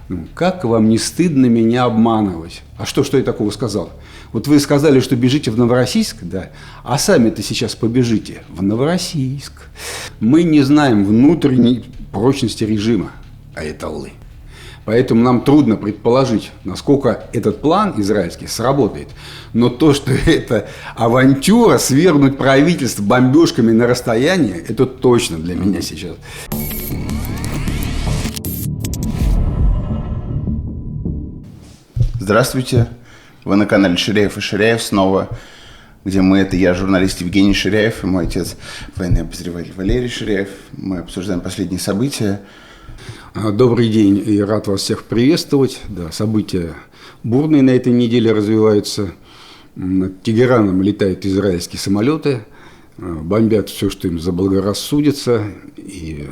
Ну, как вам не стыдно меня обманывать? А что я такого сказал? Вот вы сказали, что бежите в Новороссийск, да, а сами-то сейчас побежите в Новороссийск. Мы не знаем внутренней прочности режима аятоллы. Поэтому нам трудно предположить, насколько этот план израильский сработает. Но то, что это авантюра свергнуть правительство бомбежками на расстоянии, это точно для меня сейчас. Здравствуйте, вы на канале Ширяев и Ширяев снова, где это я, журналист Евгений Ширяев, и мой отец, военный обозреватель Валерий Ширяев. Мы обсуждаем последние события. Добрый день и рад вас всех приветствовать. Да, события бурные на этой неделе развиваются. Над Тегераном летают израильские самолеты, бомбят все, что им заблагорассудится. И,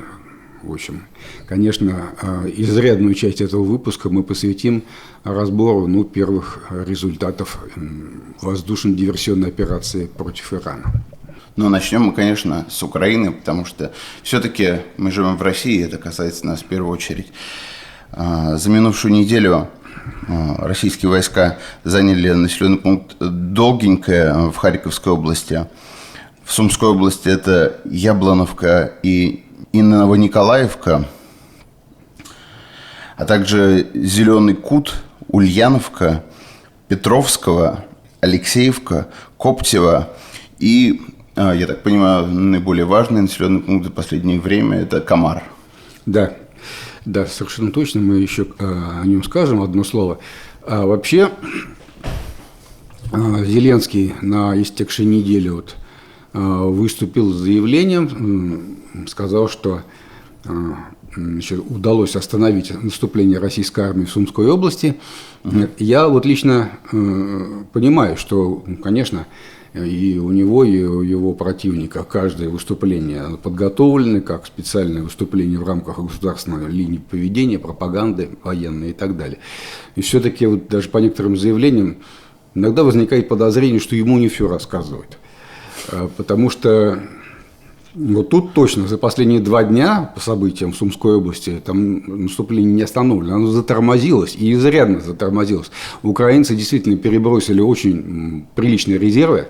в общем, конечно, изрядную часть этого выпуска мы посвятим разбору первых результатов воздушно-диверсионной операции против Ирана. Но начнем мы, конечно, с Украины, потому что все-таки мы живем в России, это касается нас в первую очередь. За минувшую неделю российские войска заняли населенный пункт Долгенькое в Харьковской области. В Сумской области это Яблоновка и Новониколаевка, а также Зеленый Кут, Ульяновка, Петровского, Алексеевка, Коптево и, я так понимаю, наиболее важный населенный пункт за последнее время – это Камар. Да, совершенно точно, мы еще о нем скажем одно слово. А вообще, Зеленский на истекшей неделе выступил с заявлением, сказал, что удалось остановить наступление российской армии в Сумской области. Я лично понимаю, что, конечно, и у него, и у его противника каждое выступление подготовлено как специальное выступление в рамках государственной линии поведения, пропаганды военной и так далее. И все-таки даже по некоторым заявлениям иногда возникает подозрение, что ему не все рассказывают. Потому что тут точно за последние 2 дня по событиям в Сумской области там наступление не остановлено, оно затормозилось и изрядно затормозилось. Украинцы действительно перебросили очень приличные резервы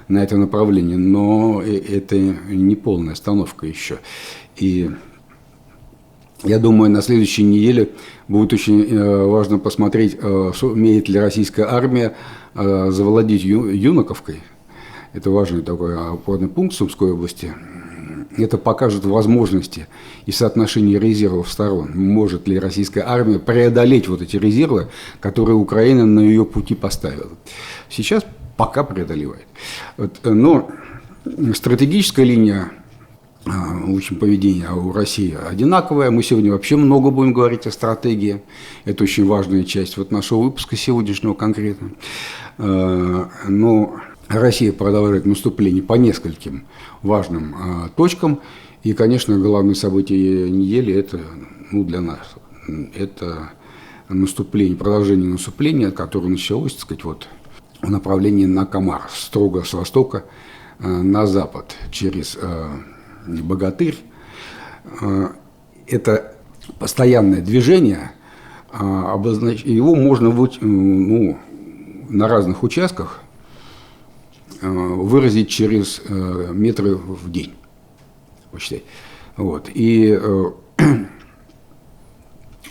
на это направление, но это не полная остановка еще. И я думаю, на следующей неделе будет очень важно посмотреть, умеет ли российская армия завладеть Юнаковкой. Это важный такой опорный пункт в Сумской области. Это покажет возможности и соотношение резервов сторон. Может ли российская армия преодолеть эти резервы, которые Украина на ее пути поставила. Сейчас пока преодолевает. Но стратегическая линия в общем, поведения у России одинаковая. Мы сегодня вообще много будем говорить о стратегии. Это очень важная часть нашего выпуска сегодняшнего конкретно. Но Россия продолжает наступление по нескольким важным точкам. И, конечно, главное событие недели – это для нас. Это наступление, продолжение наступления, которое началось, в направлении на Камар, строго с востока на запад, через Богатырь. Это постоянное движение, его можно на разных участках выразить через метры в день. Посчитай. И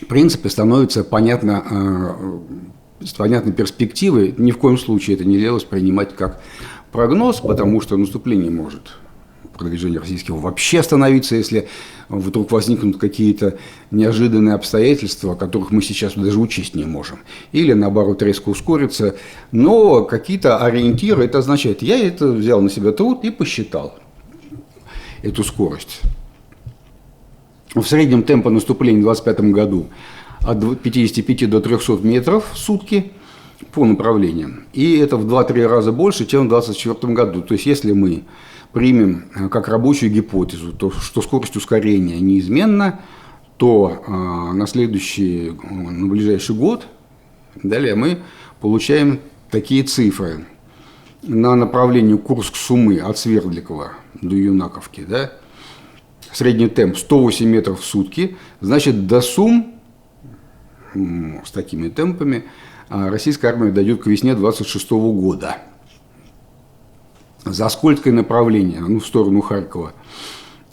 в принципе становится понятны перспективы. Ни в коем случае это нельзя воспринимать как прогноз, потому что наступление может, продвижение российского, вообще остановиться, если вдруг возникнут какие-то неожиданные обстоятельства, которых мы сейчас даже учесть не можем. Или, наоборот, резко ускориться. Но какие-то ориентиры, это означает, я это взял на себя труд и посчитал эту скорость. В среднем темпа наступления в 2025 году от 55 до 300 метров в сутки по направлениям. И это в 2-3 раза больше, чем в 2024 году. То есть, если мы примем как рабочую гипотезу, то, что скорость ускорения неизменна, то на ближайший год далее мы получаем такие цифры. На направлении Курск-Сумы от Свердликова до Юнаковки, средний темп 108 метров в сутки, значит, до Сум с такими темпами российская армия дойдет к весне 26 года. За Скольдское направление, в сторону Харькова,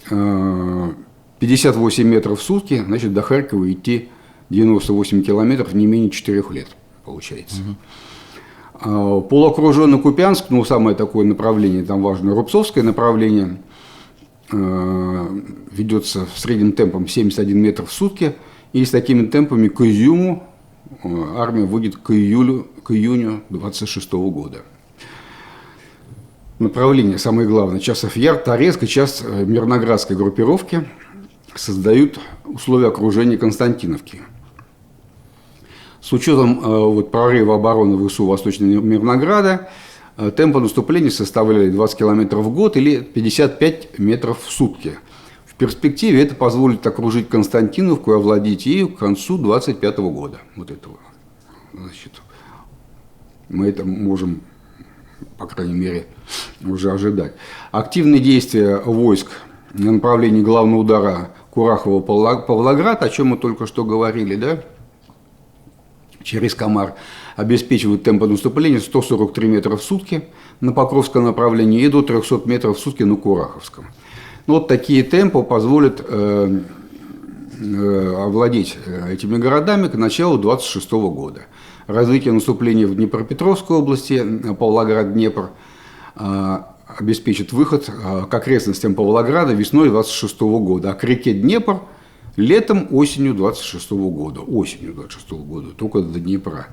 58 метров в сутки, значит, до Харькова идти 98 километров не менее 4 лет, получается. Полуокруженный Купянск, самое такое направление, там важно, Рубцовское направление, ведется средним темпом 71 метр в сутки, и с такими темпами к Изюму армия выйдет к июню 26 года. Направление, самое главное, Часов Яр, Торецк и часть Мирноградской группировки создают условия окружения Константиновки. С учетом прорыва обороны ВСУ восточного Мирнограда, темпы наступления составляли 20 км в год или 55 метров в сутки. В перспективе это позволит окружить Константиновку и овладеть ею к концу 2025 года. Значит, мы это можем, по крайней мере, уже ожидать. Активные действия войск на направлении главного удара Курахово-Павлоград, о чем мы только что говорили, да? Через Камар, обеспечивают темпы наступления 143 метра в сутки на Покровском направлении и до 300 метров в сутки на Кураховском. Такие темпы позволят овладеть этими городами к началу 26 года. Развитие наступления в Днепропетровской области, Павлоград-Днепр, обеспечит выход к окрестностям Павлограда весной 26 года, а к реке Днепр летом, осенью 26 года. Осенью 26 года, только до Днепра.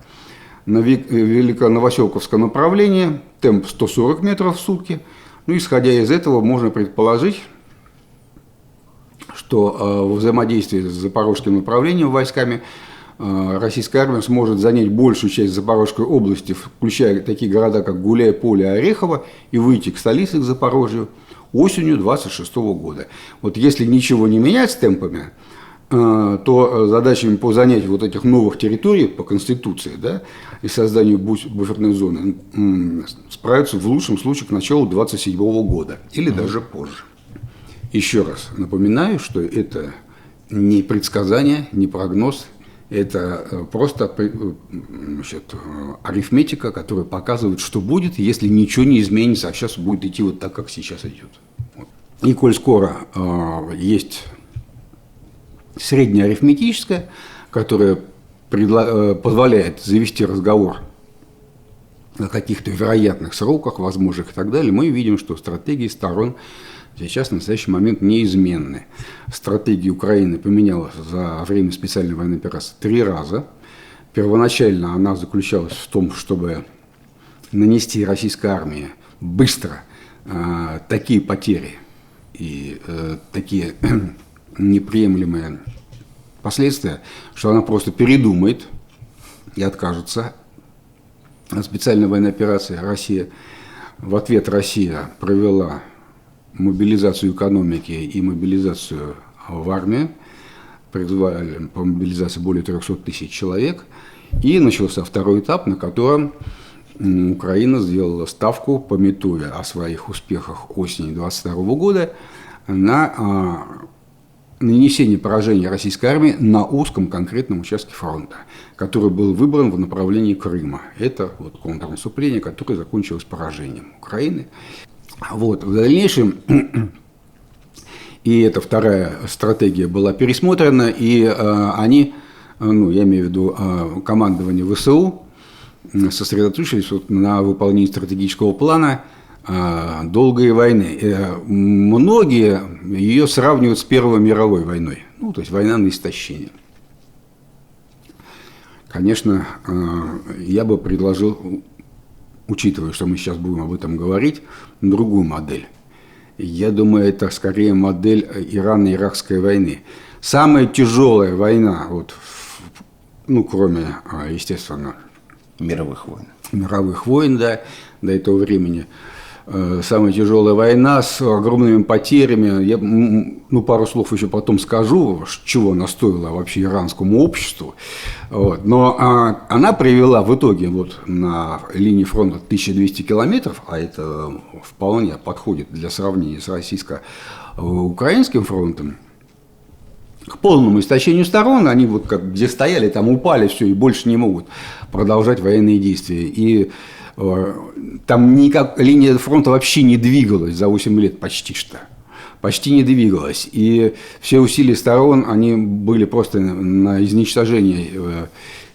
На Великоновоселковском направлении темп 140 метров в сутки. Исходя из этого, можно предположить, что во взаимодействии с Запорожским направлением войсками российская армия сможет занять большую часть Запорожской области, включая такие города, как Гуляй-Поле и Орехово, и выйти к столице, к Запорожью, осенью 26 года. Если ничего не менять с темпами, то задачами по занятию этих новых территорий по Конституции, да, и созданию буферной зоны справятся в лучшем случае к началу 27 года или даже позже. Еще раз напоминаю, что это не предсказание, не прогноз, это просто арифметика, которая показывает, что будет, если ничего не изменится, а сейчас будет идти так, как сейчас идет. И коль скоро есть средняя арифметическая, которая позволяет завести разговор о каких-то вероятных сроках, возможных и так далее, мы видим, что стратегии сторон сейчас в настоящий момент неизменны. Стратегия Украины поменялась за время специальной военной операции 3 раза. Первоначально она заключалась в том, чтобы нанести российской армии быстро такие потери и такие неприемлемые последствия, что она просто передумает и откажется от специальной военной операции. В ответ Россия провела мобилизацию экономики и мобилизацию в армию, призвали по мобилизации более 300 тысяч человек, и начался второй этап, на котором Украина сделала ставку, памятуя о своих успехах осени 22 года, на нанесение поражения российской армии на узком конкретном участке фронта, который был выбран в направлении Крыма. Это контрнаступление, которое закончилось поражением Украины. В дальнейшем, и эта вторая стратегия была пересмотрена, и они, я имею в виду командование ВСУ, сосредоточились на выполнении стратегического плана долгой войны. Многие ее сравнивают с Первой мировой войной, то есть война на истощение. Конечно, я бы предложил, учитывая, что мы сейчас будем об этом говорить, другую модель. Я думаю, это скорее модель Ирано-Иракской войны. Самая тяжелая война, кроме, естественно, мировых войн, да, до этого времени, самая тяжелая война с огромными потерями. Я пару слов еще потом скажу, чего она стоила вообще иранскому обществу. Но она привела в итоге на линии фронта 1200 километров, а это вполне подходит для сравнения с российско-украинским фронтом, к полному истощению сторон, они вот как где стояли, там упали, все, и больше не могут продолжать военные действия. И там линия фронта вообще не двигалась за 8 лет почти что. Почти не двигалась. И все усилия сторон, они были просто на изничтожение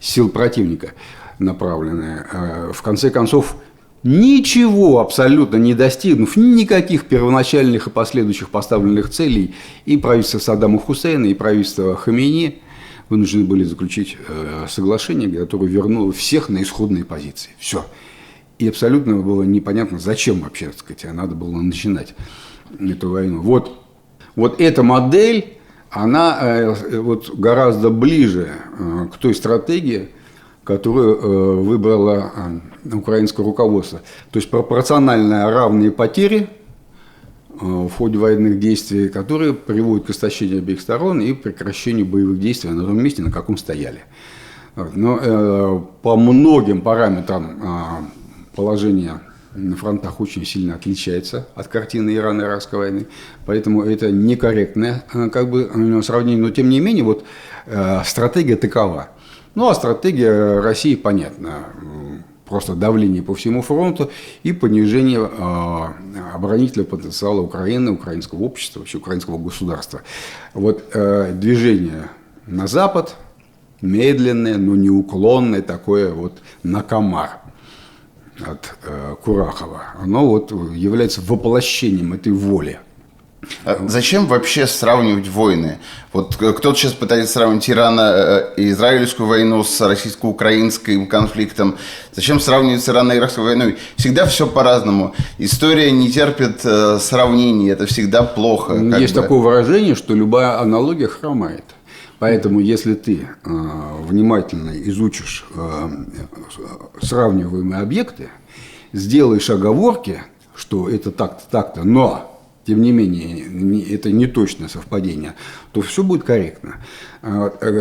сил противника направлены. В конце концов, ничего абсолютно не достигнув, никаких первоначальных и последующих поставленных целей, и правительство Саддама Хусейна, и правительство Хамейни вынуждены были заключить соглашение, которое вернуло всех на исходные позиции. Все. И абсолютно было непонятно, зачем вообще, так сказать, надо было начинать эту войну. Вот эта модель, она вот гораздо ближе к той стратегии, которую выбрало украинское руководство. То есть пропорционально равные потери в ходе военных действий, которые приводят к истощению обеих сторон и прекращению боевых действий на том месте, на каком стояли. Но по многим параметрам положение на фронтах очень сильно отличается от картины Ирано-Иракской войны, поэтому это некорректное сравнение, но тем не менее вот стратегия такова. Ну, а стратегия России понятна. Просто давление по всему фронту и понижение оборонительного потенциала Украины, украинского общества, вообще украинского государства. Вот движение на запад, медленное, но неуклонное, такое вот на комар от Курахова, оно вот является воплощением этой воли. Зачем вообще сравнивать войны? Вот кто-то сейчас пытается сравнить Ирано-израильскую войну с российско-украинским конфликтом. Зачем сравнивать с Ирано-иракской войной? Всегда все по-разному. История не терпит сравнений, это всегда плохо. Есть такое выражение, что любая аналогия хромает. Поэтому, если ты внимательно изучишь сравниваемые объекты, сделаешь оговорки, что это так-то, так-то, но тем не менее, это не точное совпадение, то все будет корректно.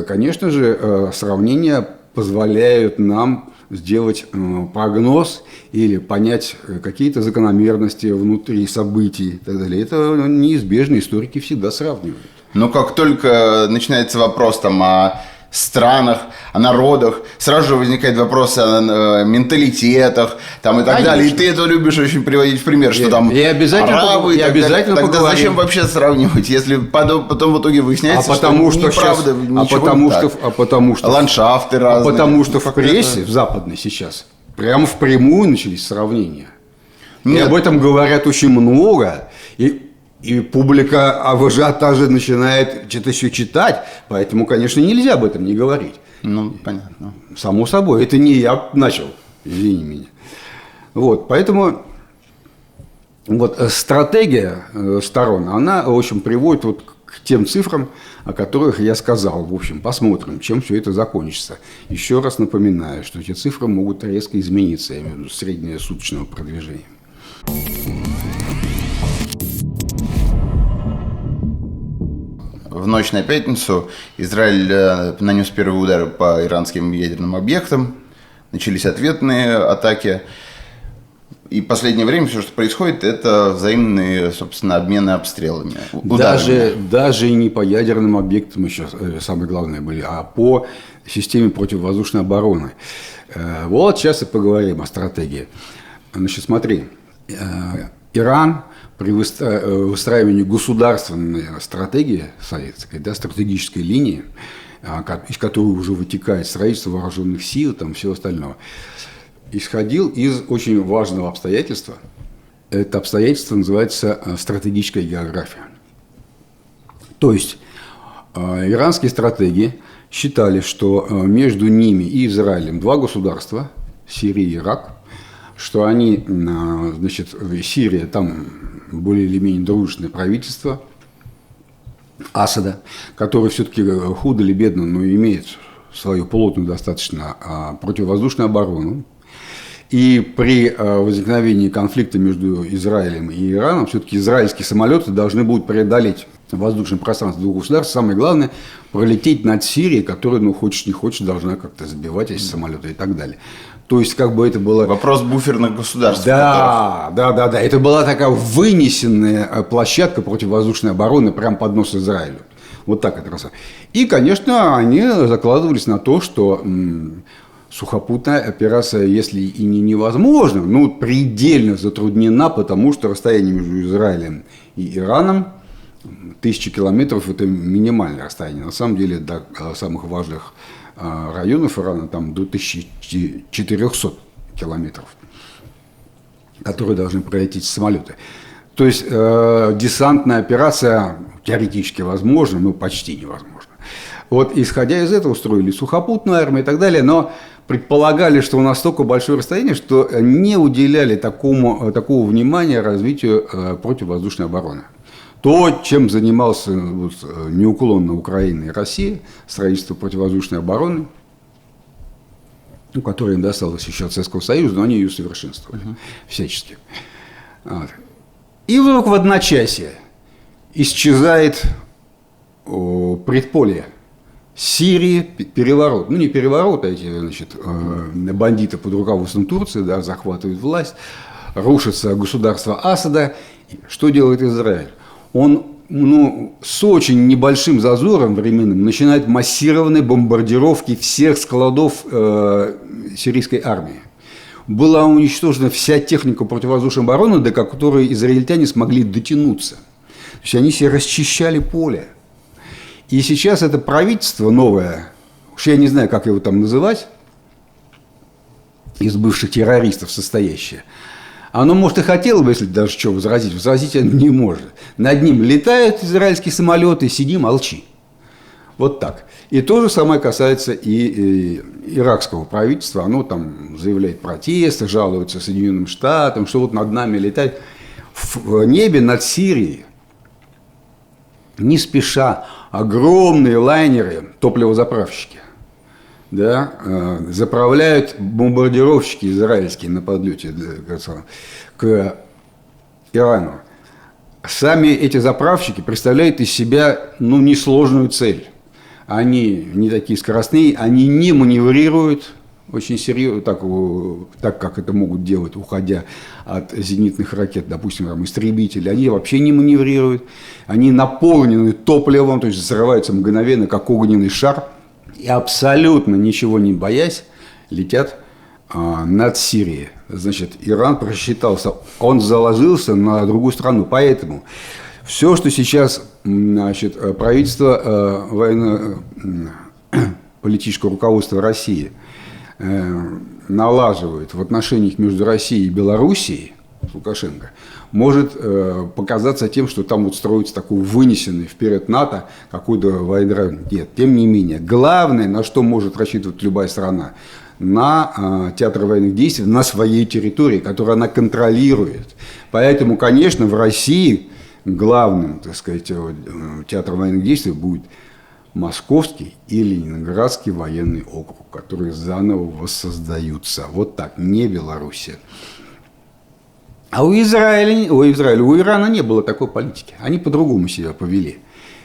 Конечно же, сравнения позволяют нам сделать прогноз или понять какие-то закономерности внутри событий и так далее. Это неизбежно, историки всегда сравнивают. Но как только начинается вопрос там о странах, о народах, сразу же возникает вопрос о менталитетах там, и так Конечно. далее. И ты это любишь очень приводить в пример, что там арабы и так далее. Тогда поговорим. Зачем вообще сравнивать, если потом в итоге выясняется, что неправда, ничего не так. Ландшафты разные. Потому что в прессе, в западной сейчас, прямо впрямую начались сравнения. И об этом говорят очень много. И публика в ажиотаже начинает что-то еще читать, поэтому, конечно, нельзя об этом не говорить. Ну, понятно. Само собой, это не я начал, извини меня. Вот, поэтому вот стратегия сторон, она, в общем, приводит вот к тем цифрам, о которых я сказал. В общем, посмотрим, чем все это закончится. Еще раз напоминаю, что эти цифры могут резко измениться, я имею в виду среднее суточного продвижения. В ночь на пятницу Израиль нанес первые удары по иранским ядерным объектам, начались ответные атаки. И в последнее время все, что происходит, это взаимные, собственно, обмены обстрелами. Даже не по ядерным объектам еще самое главное были, а по системе противовоздушной обороны. Вот сейчас и поговорим о стратегии. Значит, смотри, Иран при выстраивании государственной стратегии советской, да, стратегической линии, из которой уже вытекает строительство вооруженных сил, там все остальное, исходил из очень важного обстоятельства. Это обстоятельство называется стратегическая география. То есть иранские стратеги считали, что между ними и Израилем два государства, Сирия и Ирак, что они, значит, Сирия, там более или менее дружественное правительство Асада, который все-таки худо или бедно, но имеет свою плотную достаточно противовоздушную оборону. И при возникновении конфликта между Израилем и Ираном все-таки израильские самолеты должны будут преодолеть воздушное пространство двух государств. Самое главное – пролететь над Сирией, которая, ну, хочешь не хочешь, должна как-то сбивать эти самолеты и так далее. То есть, как бы это было... Вопрос буферных государств. Да. Это была такая вынесенная площадка противовоздушной обороны прямо под нос Израилю. Вот так это раз. И, конечно, они закладывались на то, что сухопутная операция, если и не невозможна, но предельно затруднена, потому что расстояние между Израилем и Ираном 1000 километров – это минимальное расстояние. На самом деле до самых важных районов Ирана там до 1400 километров, которые должны пролететь самолеты. То есть десантная операция теоретически возможна, но почти невозможна. Вот исходя из этого строили сухопутную армию и так далее, но предполагали, что настолько большое расстояние, что не уделяли такого внимания развитию противовоздушной обороны. То, чем занимался неуклонно Украина и Россия, строительство противовоздушной обороны, которая им досталась еще от Советского Союза, но они ее совершенствовали всячески. Вот. И вдруг в одночасье исчезает предполье Сирии, переворот. Ну, не переворот, а эти, значит, бандиты под руководством Турции, да, захватывают власть, рушится государство Асада. Что делает Израиль? Он с очень небольшим зазором временным начинает массированные бомбардировки всех складов сирийской армии. Была уничтожена вся техника противовоздушной обороны, до которой израильтяне смогли дотянуться. То есть они себе расчищали поле. И сейчас это правительство новое, уж я не знаю, как его там называть, из бывших террористов состоящее, оно, может, и хотело бы, если даже что, возразить оно не может. Над ним летают израильские самолеты, сиди, молчи. Вот так. И то же самое касается и иракского правительства. Оно там заявляет протесты, жалуется Соединенным Штатам, что вот над нами летает. В небе над Сирией не спеша огромные лайнеры, топливозаправщики, да, заправляют бомбардировщики израильские на подлете к Ирану. Сами эти заправщики представляют из себя несложную цель. Они не такие скоростные, они не маневрируют очень серьезно, так как это могут делать, уходя от зенитных ракет, допустим, там, истребители. Они вообще не маневрируют, они наполнены топливом, то есть взрываются мгновенно, как огненный шар, и абсолютно ничего не боясь летят над Сирией. Значит, Иран просчитался, он заложился на другую страну, поэтому все, что сейчас, значит, правительство, военно-политическое руководство России налаживает в отношениях между Россией и Белоруссией, Лукашенко, может показаться тем, что там вот строится такой вынесенный вперед НАТО какой-то военный. Нет, тем не менее, главное, на что может рассчитывать любая страна, на театр военных действий на своей территории, которую она контролирует. Поэтому, конечно, в России главным, так сказать, театром военных действий будет Московский и Ленинградский военный округ, которые заново воссоздаются. Вот так, не Белоруссия. А у Ирана не было такой политики. Они по-другому себя повели.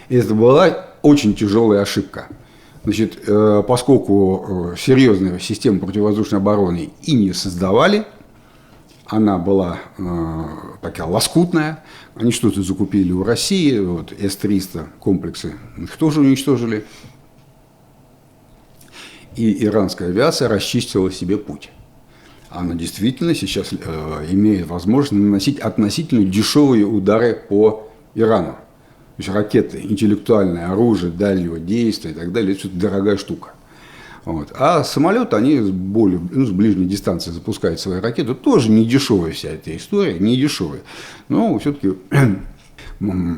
И это была очень тяжелая ошибка. Значит, поскольку серьезную систему противовоздушной обороны и не создавали, она была такая лоскутная. Они что-то закупили у России, вот С-300 комплексы, их тоже уничтожили. И иранская авиация расчистила себе путь. Она действительно сейчас имеет возможность наносить относительно дешевые удары по Ирану. То есть ракеты, интеллектуальное оружие дальнего действия и так далее, это дорогая штука. Вот. А самолеты, они с ближней дистанции запускают свои ракеты. Тоже не дешевая вся эта история, не дешевая. Но все-таки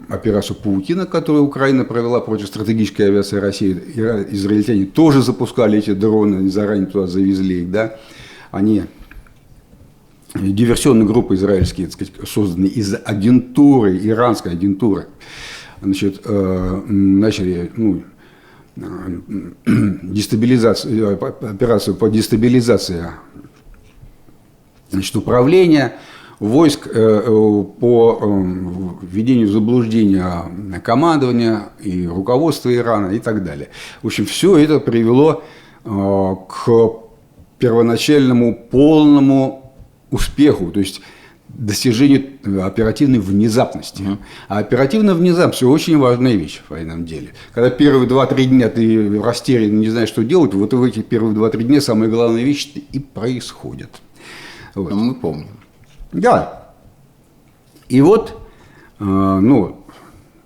операцию «Паутина», которую Украина провела против стратегической авиации России, израильтяне тоже запускали эти дроны, они заранее туда завезли их, да. Они, диверсионные группы израильские, так сказать, созданные из агентуры, иранской агентуры, значит, начали, операцию по дестабилизации, значит, управления войск, по введению в заблуждение командования и руководства Ирана и так далее. В общем, все это привело к первоначальному полному успеху. То есть достижению оперативной внезапности. А оперативная внезапность – очень важная вещь в военном деле. Когда первые 2-3 дня ты растерян, не знаешь, что делать, вот в эти первые 2-3 дня самые главные вещи и происходят. Вот. Мы помним. Да. И вот,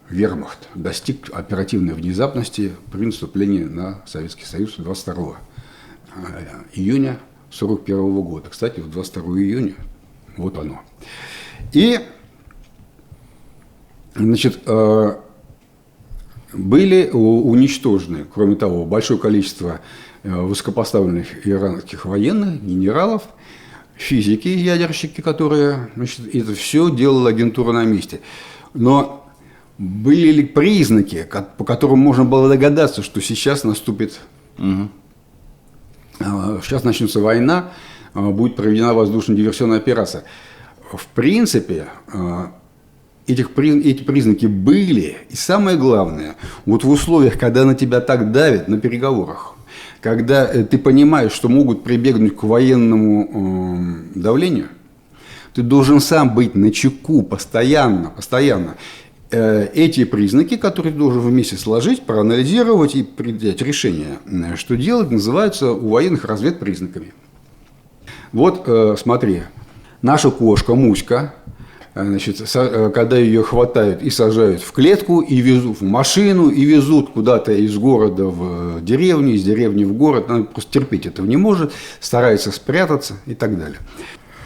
вермахт достиг оперативной внезапности при наступлении на Советский Союз 22 июня 1941 года. Кстати, 22 июня, вот оно. И, значит, были уничтожены, кроме того, большое количество высокопоставленных иранских военных, генералов, физики, ядерщики, которые, значит, это все делала агентура на месте. Но были ли признаки, по которым можно было догадаться, что сейчас наступит, сейчас начнется война, будет проведена воздушно-диверсионная операция? В принципе, эти признаки были, и самое главное, вот в условиях, когда на тебя так давят на переговорах, когда ты понимаешь, что могут прибегнуть к военному давлению, ты должен сам быть начеку постоянно. Эти признаки, которые ты должен вместе сложить, проанализировать и принять решение, что делать, называются у военных разведпризнаками. Вот смотри, наша кошка Муська, значит, когда ее хватают и сажают в клетку, и везут в машину, и везут куда-то из города в деревню, из деревни в город, она просто терпеть этого не может, старается спрятаться и так далее.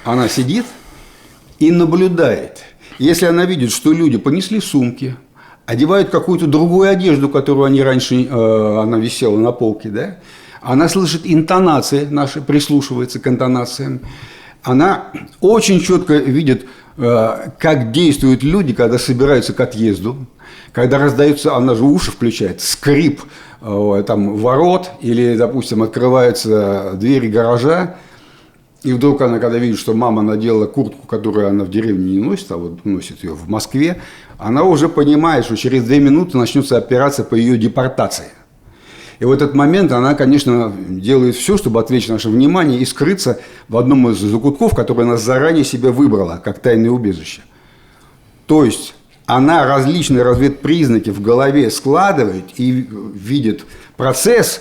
Она сидит и наблюдает. Если она видит, что люди понесли сумки, одевают какую-то другую одежду, которую они раньше, она висела на полке, да, она слышит интонации наши, прислушивается к интонациям, она очень четко видит, как действуют люди, когда собираются к отъезду, когда раздаются, она же уши включает, скрип там, ворот или, допустим, открываются двери гаража, и вдруг она, когда видит, что мама надела куртку, которую она в деревне не носит, а вот носит ее в Москве, она уже понимает, что через 2 минуты начнется операция по ее депортации. И в этот момент она, конечно, делает все, чтобы отвлечь наше внимание и скрыться в одном из закутков, который она заранее себе выбрала, как тайное убежище. То есть она различные разведпризнаки в голове складывает и видит процесс,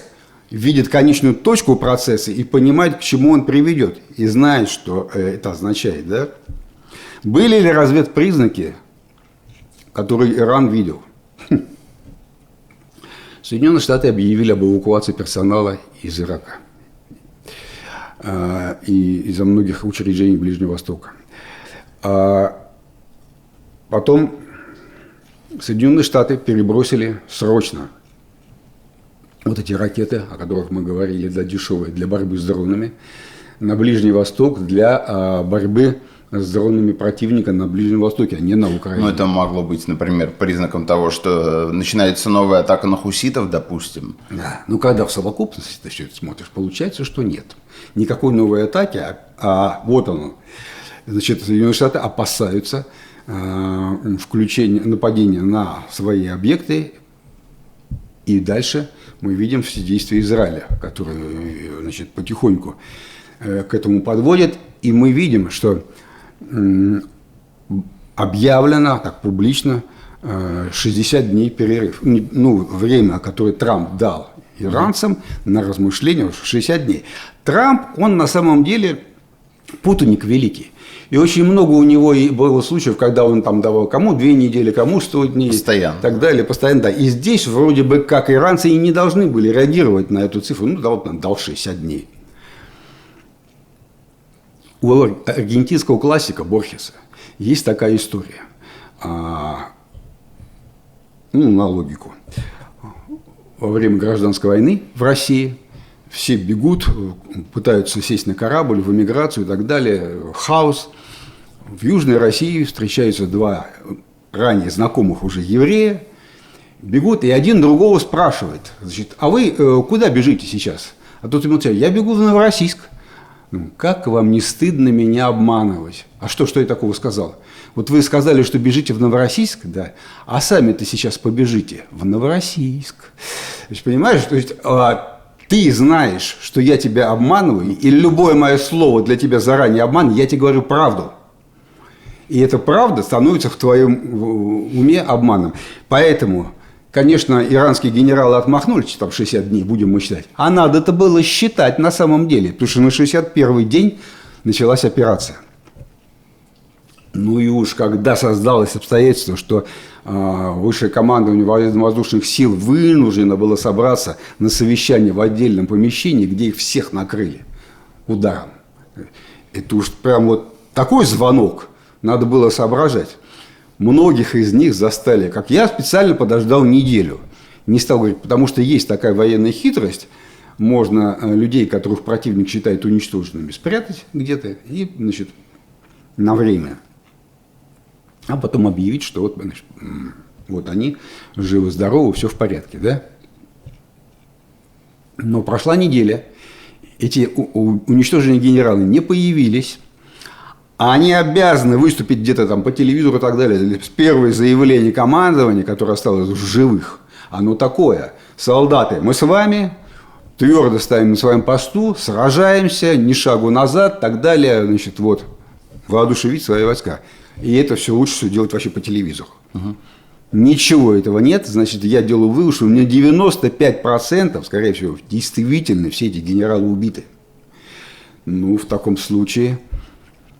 видит конечную точку процесса и понимает, к чему он приведет. И знает, что это означает. Да? Были ли разведпризнаки, которые Иран видел? Соединенные Штаты объявили об эвакуации персонала из Ирака и из-за многих учреждений Ближнего Востока. Потом Соединенные Штаты перебросили срочно вот эти ракеты, о которых мы говорили, дешевые, для борьбы с дронами, на Ближний Восток для борьбы с дронами противника на Ближнем Востоке, а не на Украине. Ну, это могло быть, например, признаком того, что начинается новая атака на хуситов, допустим. Да, ну когда в совокупности ты все это смотришь, получается, что нет. Никакой новой атаки, вот оно. Значит, Соединенные Штаты опасаются нападения на свои объекты, и дальше мы видим все действия Израиля, которые, значит, потихоньку к этому подводят, и мы видим, что объявлено так публично 60 дней перерыв. Ну, время, которое Трамп дал иранцам на размышления, 60 дней. Трамп, он на самом деле путаник великий. И очень много у него было случаев, когда он там давал кому 2 недели, кому 100 дней. Постоянно. И так далее, постоянно, да. И здесь вроде бы как иранцы и не должны были реагировать на эту цифру. Ну, дал 60 дней. У аргентинского классика Борхеса есть такая история, на логику. Во время гражданской войны в России все бегут, пытаются сесть на корабль в эмиграцию и так далее, хаос. В Южной России встречаются 2 ранее знакомых уже еврея, бегут, и один другого спрашивает, значит, а вы куда бежите сейчас? А тот ему отвечает, я бегу в Новороссийск. Как вам не стыдно меня обманывать? А что я такого сказал? Вот вы сказали, что бежите в Новороссийск, да, а сами-то сейчас побежите в Новороссийск. То есть, понимаешь, то есть, ты знаешь, что я тебя обманываю, и любое мое слово для тебя заранее обман, я тебе говорю правду. И эта правда становится в твоем уме обманом. Поэтому, конечно, иранские генералы отмахнулись, там 60 дней, будем мы считать. А надо-то было считать на самом деле, потому что на 61-й день началась операция. Ну и уж когда создалось обстоятельство, что высшее командование военно-воздушных сил вынуждено было собраться на совещание в отдельном помещении, где их всех накрыли ударом. Это уж прям вот такой звонок, надо было соображать. Многих из них застали, как я специально подождал неделю. Не стал говорить, потому что есть такая военная хитрость. Можно людей, которых противник считает уничтоженными, спрятать где-то и, значит, на время. А потом объявить, что вот, значит, вот они живы-здоровы, все в порядке, да? Но прошла неделя, эти уничтоженные генералы не появились, а они обязаны выступить где-то там по телевизору и так далее. Первое заявление командования, которое осталось в живых, оно такое: солдаты, мы с вами твердо стоим на своем посту, сражаемся, ни шагу назад, так далее, значит, вот, воодушевить свои войска. И это все лучше всего делать вообще по телевизору. Ничего этого нет, значит, я делаю вывод, что у меня 95%, скорее всего, действительно все эти генералы убиты. Ну, в таком случае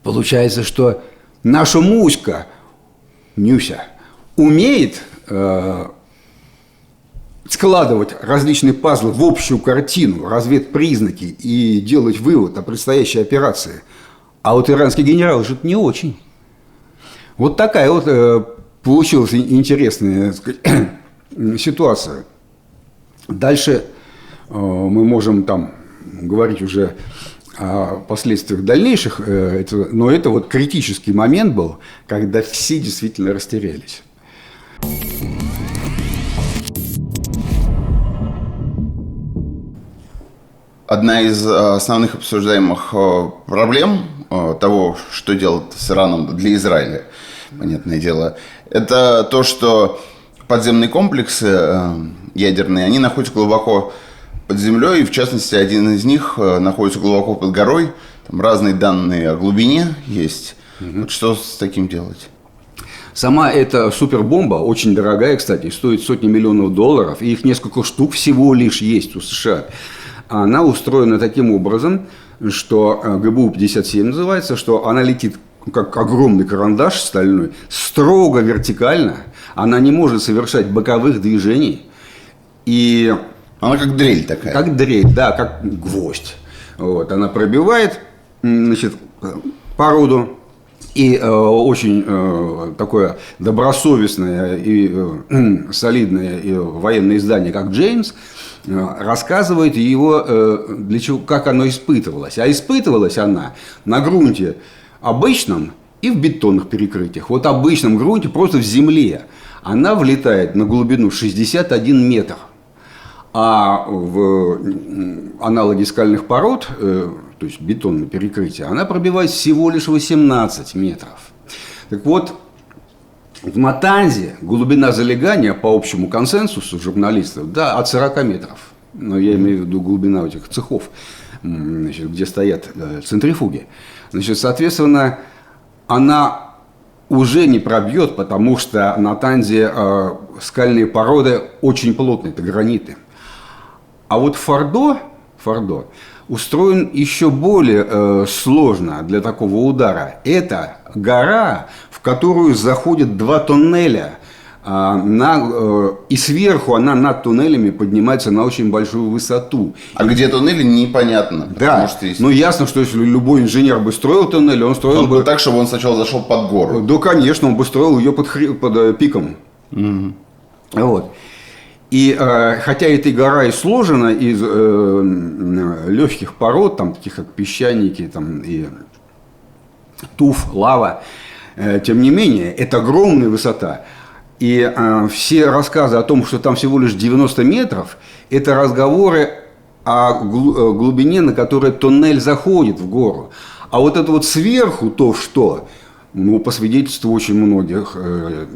получается, что наша Муська, Нюся, умеет складывать различные пазлы в общую картину, разведпризнаки и делать вывод о предстоящей операции. А вот иранские генералы же не очень. Вот такая вот получилась интересная, так сказать, ситуация. Дальше мы можем там говорить уже о последствиях дальнейших, но это вот критический момент был, когда все действительно растерялись. Одна из основных обсуждаемых проблем того, что делать с Ираном для Израиля, понятное дело, это то, что подземные комплексы ядерные, они находятся глубоко под землей, и в частности один из них находится глубоко под горой, там разные данные о глубине есть. Вот что с таким делать? Сама эта супербомба, очень дорогая, кстати, стоит сотни миллионов долларов, и их несколько штук всего лишь есть у США. Она устроена таким образом, что ГБУ-57 называется, что она летит как огромный карандаш стальной, строго вертикально, она не может совершать боковых движений. И она как дрель такая. Как дрель, да, как гвоздь. Вот, она пробивает, значит, породу. И очень такое добросовестное и солидное военное издание, как «Джеймс», рассказывает его, для чего, как оно испытывалось. А испытывалась она на грунте обычном и в бетонных перекрытиях. Вот в обычном грунте, просто в земле, она влетает на глубину 61 метр. А в аналоге скальных пород, то есть бетонное перекрытие, она пробивает всего лишь 18 метров. Так вот, в Натанзе глубина залегания по общему консенсусу журналистов, да, от 40 метров. Но я имею в виду глубина этих цехов, значит, где стоят центрифуги. Значит, соответственно, она уже не пробьет, потому что на Натанзе скальные породы очень плотные, это граниты. А вот Фордо устроен еще более сложно для такого удара. Это гора, в которую заходят два туннеля, и сверху она над туннелями поднимается на очень большую высоту. А где туннели, непонятно. Да, что ну ясно, что если любой инженер бы строил туннель, он строил бы так, чтобы он сначала зашел под гору. Да, конечно, он бы строил ее под пиком. Вот. И хотя эта гора и сложена из легких пород, там, таких как песчаники там, и туф, лава, тем не менее, это огромная высота. И все рассказы о том, что там всего лишь 90 метров, это разговоры о глубине, на которой туннель заходит в гору. А вот это вот сверху то, что, ну, по свидетельству очень многих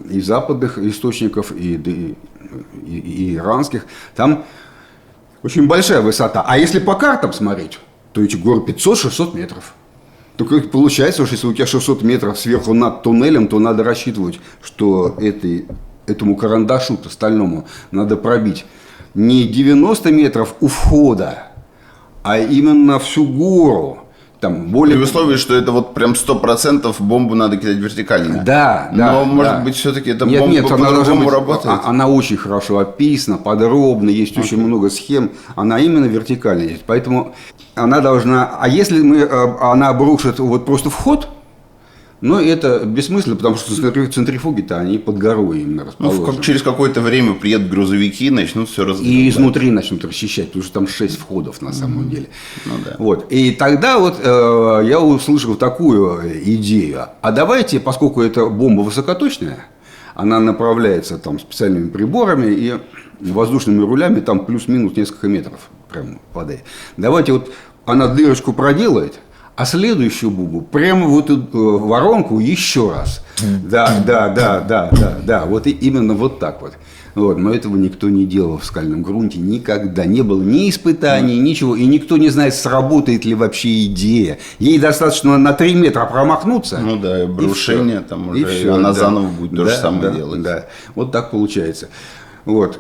и западных источников, и иранских, там очень большая высота. А если по картам смотреть, то эти горы 500-600 метров. Только получается, что если у тебя 600 метров сверху над туннелем, то надо рассчитывать, что этому карандашу-то стальному надо пробить не 90 метров у входа, а именно всю гору. Там более... При условии, что это вот прям 100% бомбу надо кидать вертикально. Да, Но, может быть, все-таки эта бомба она по-другому работает? Она очень хорошо описана, подробно, есть очень много схем. Она именно вертикальная есть. Поэтому она должна... А если она обрушит вот просто вход, это бессмысленно, потому что центрифуги-то они под горой именно расположены. Через какое-то время приедут грузовики, начнут все разгружать. И изнутри начнут расчищать, потому что там 6 входов на самом деле. Да. Вот. И тогда я услышал такую идею. А давайте, поскольку эта бомба высокоточная, она направляется там специальными приборами и воздушными рулями, там плюс-минус несколько метров прям падает. Давайте она дырочку проделает, а следующую бомбу прямо в эту воронку еще раз. Да. Вот именно вот так вот. Но этого никто не делал в скальном грунте никогда. Не было ни испытаний, ничего. И никто не знает, сработает ли вообще идея. Ей достаточно на 3 метра промахнуться. И брушение там уже, и она заново будет то же самое делать. Да, вот так получается. А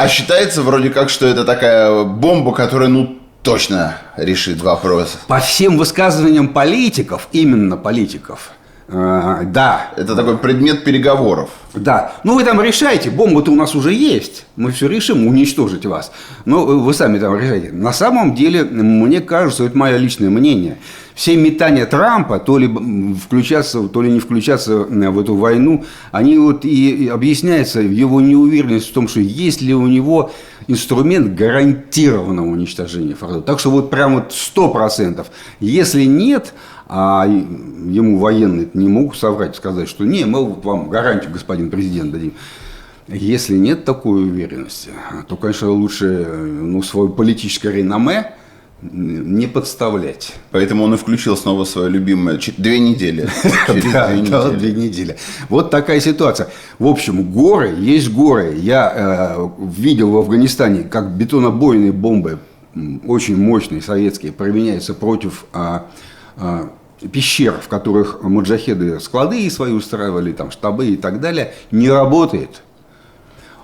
считается вроде как, что это такая бомба, которая, точно решит вопрос. По всем высказываниям политиков, именно политиков, да. Это такой предмет переговоров. Да. Вы там решайте, бомба-то у нас уже есть. Мы все решим уничтожить вас. Но вы сами там решайте. На самом деле, мне кажется, это мое личное мнение. Все метания Трампа, то ли включаться, то ли не включаться в эту войну, они и объясняются в его неуверенности в том, что есть ли у него инструмент гарантированного уничтожения Фордо. Так что прям 100%. Если нет, а ему военные не могут соврать, сказать, что не, мы вам гарантию, господин президент, дадим. Если нет такой уверенности, то, конечно, лучше свое политическое реноме не подставлять. Поэтому он и включил снова свое любимое 2 недели. Да, 2 недели. Вот такая ситуация. В общем, горы есть горы. Я видел в Афганистане, как бетонобойные бомбы, очень мощные, советские, применяются против пещер, в которых маджахеды склады свои устраивали, там штабы и так далее. Не работает.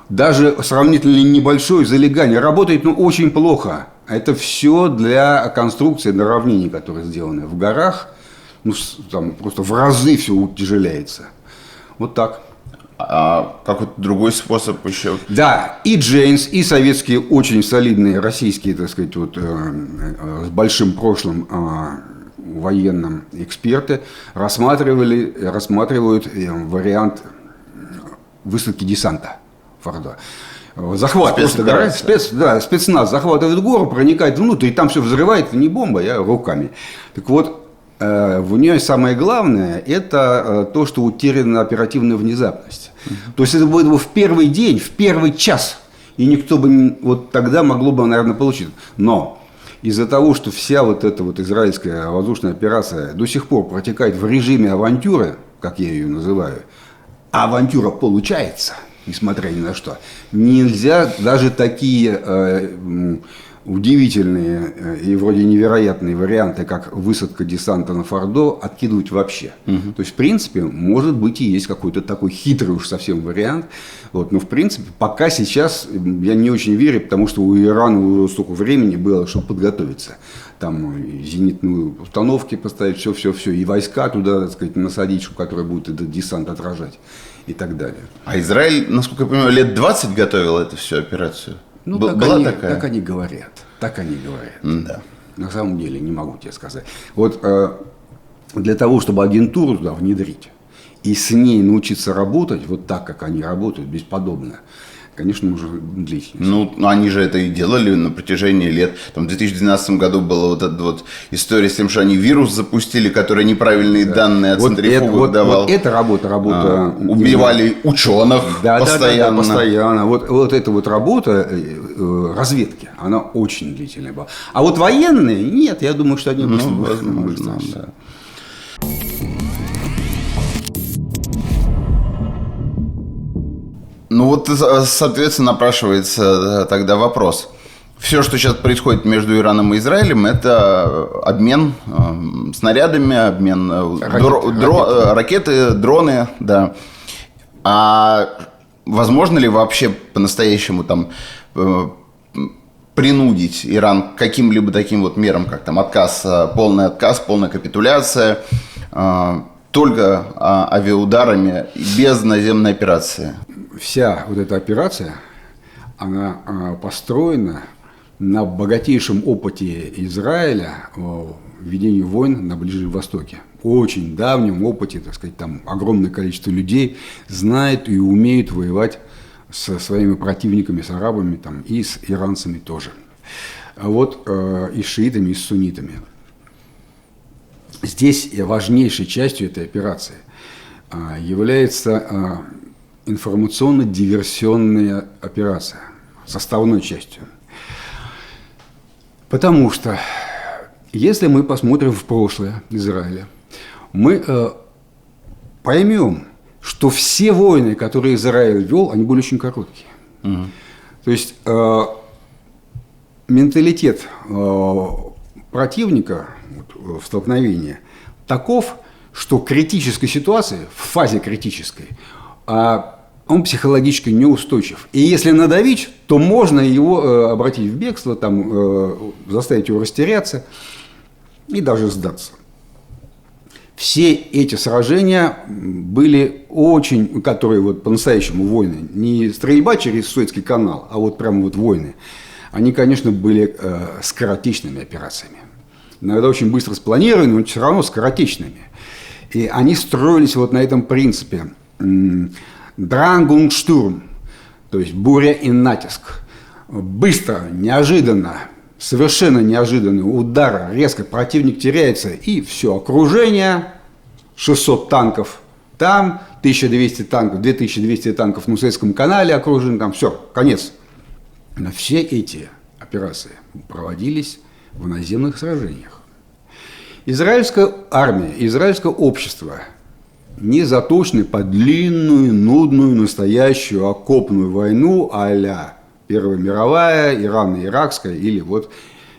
Даже сравнительно небольшое залегание работает, но очень плохо. Это все для конструкции наравнений, которые сделаны в горах. Там просто в разы все утяжеляется. Вот так. А как другой способ еще? Да, и Джейнс, и советские очень солидные российские, так сказать, с большим прошлым военным эксперты рассматривают вариант высадки десанта Фордо. Захват просто горы, спецназ захватывает гору, проникает внутрь, и там все взрывает, это не бомба, руками. Так вот, в нее самое главное – это то, что утеряна оперативная внезапность. То есть это было бы в первый день, в первый час, и никто бы тогда могло бы, наверное, получить. Но из-за того, что вся эта израильская воздушная операция до сих пор протекает в режиме авантюры, как я ее называю, а авантюра получается, несмотря ни на что, нельзя даже такие удивительные и вроде невероятные варианты, как высадка десанта на Фордо, откидывать вообще. То есть, в принципе, может быть и есть какой-то такой хитрый уж совсем вариант. Но, в принципе, пока сейчас я не очень верю, потому что у Ирана уже столько времени было, чтобы подготовиться. Там и зенитные установки поставить, все, и войска туда, так сказать, насадить, которые будут этот десант отражать и так далее. А Израиль, насколько я понимаю, лет 20 готовил эту всю операцию? Была такая? Так они говорят. Да. На самом деле, не могу тебе сказать. Для того, чтобы агентуру туда внедрить и с ней научиться работать так, как они работают, бесподобно, конечно, нужно длительность. Они же это и делали на протяжении лет. Там в 2012 году была эта история с тем, что они вирус запустили, который неправильные данные от центрифугов давал. Это работа. Убивали ученых постоянно. Да, постоянно. Эта работа разведки, она очень длительная была. А военные, нет, я думаю, что они возможно, да. Соответственно, напрашивается тогда вопрос. все, что сейчас происходит между Ираном и Израилем, это обмен снарядами, обмен ракеты, дроны, да. А возможно ли вообще по-настоящему там принудить Иран к каким-либо таким вот мерам, как там полная капитуляция, только авиаударами, без наземной операции? Вся вот эта операция, она построена на богатейшем опыте Израиля в ведении войн на Ближнем Востоке. Очень давнем опыте, так сказать, там огромное количество людей знает и умеют воевать со своими противниками, с арабами там, и с иранцами тоже. Вот и с шиитами, и с суннитами. Здесь важнейшей частью этой операции является информационно-диверсионная операция, составной частью. Потому что, если мы посмотрим в прошлое Израиля, мы поймем, что все войны, которые Израиль вел, они были очень короткие. Угу. То есть менталитет противника в столкновении таков, что в критической ситуации, в фазе критической, он психологически неустойчив. И если надавить, то можно его обратить в бегство, там, заставить его растеряться и даже сдаться. Все эти сражения были очень, которые вот по-настоящему войны, не стрельба через Суэцкий канал, а вот прямо вот войны, они, конечно, были скоротечными операциями. Иногда очень быстро спланированы, но все равно скоротечными. И они строились вот на этом принципе. Дрang und Sturm, то есть буря и натиск. Быстро, неожиданно, совершенно неожиданный удар, резко противник теряется, и все, окружение, 600 танков там, 1200 танков, 2200 танков на Суэцком канале окружены, там все, конец. Но все эти операции проводились в наземных сражениях. Израильская армия, израильское общество не заточены под длинную, нудную, настоящую окопную войну а-ля Первая мировая, Ирано-Иракская или вот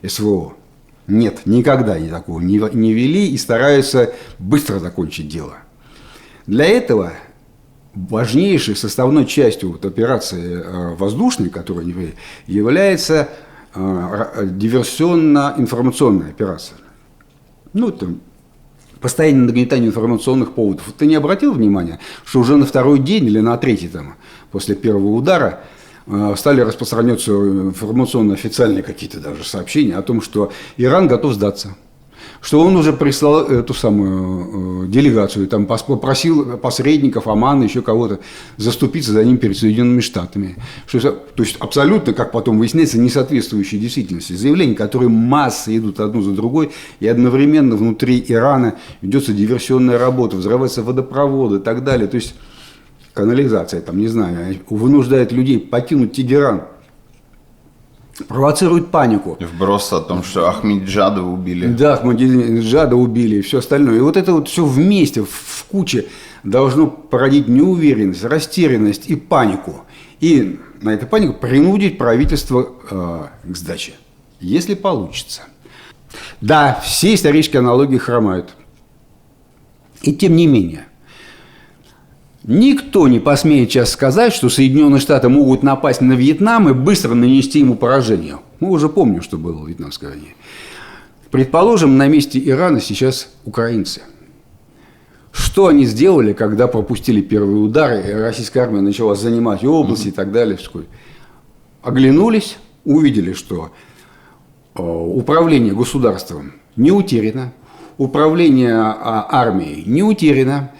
СВО. Нет, никогда не такого не вели и стараются быстро закончить дело. Для этого важнейшей составной частью вот операции воздушной, которая они вели, является диверсионно-информационная операция. Ну, там, постоянное нагнетание информационных поводов. Ты не обратил внимания, что уже на второй день или на третий там, после первого удара стали распространяться информационно-официальные какие-то даже сообщения о том, что Иран готов сдаться, что он уже прислал эту самую делегацию, там попросил посредников, Омана, еще кого-то заступиться за ним перед Соединенными Штатами. То есть абсолютно, как потом выясняется, не соответствующие действительности. Заявления, которые массой идут одну за другой, и одновременно внутри Ирана ведется диверсионная работа, взрываются водопроводы и так далее. То есть канализация, там, не знаю, вынуждает людей покинуть Тегеран, провоцирует панику. Вброс о том, что Ахмадиджада убили. Да, Ахмадиджада убили и все остальное. И вот это вот все вместе, в куче, должно породить неуверенность, растерянность и панику. И на эту панику принудить правительство к сдаче. Если получится. Да, все исторические аналогии хромают. И тем не менее. Никто не посмеет сейчас сказать, что Соединенные Штаты могут напасть на Вьетнам и быстро нанести ему поражение. Мы уже помним, что было в Вьетнамской войне. Предположим, на месте Ирана сейчас украинцы. Что они сделали, когда пропустили первые удары, и российская армия начала занимать области и так далее? Оглянулись, увидели, что управление государством не утеряно, управление армией не утеряно,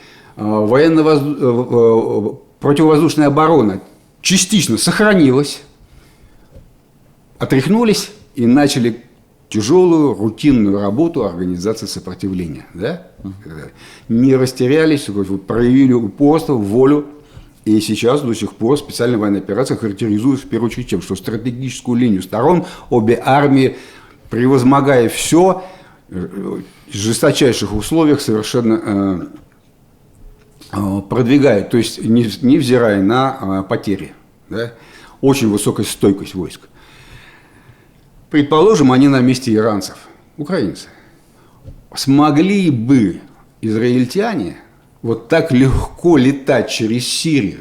противовоздушная оборона частично сохранилась, отряхнулись и начали тяжелую рутинную работу организации сопротивления. Да? Не растерялись, проявили упорство, волю. И сейчас до сих пор специальная военная операция характеризуется в первую очередь тем, что стратегическую линию сторон обе армии, превозмогая все, в жесточайших условиях совершенно продвигают, то есть невзирая на потери. Да? Очень высокая стойкость войск. Предположим, они на месте иранцев, украинцы. Смогли бы израильтяне вот так легко летать через Сирию?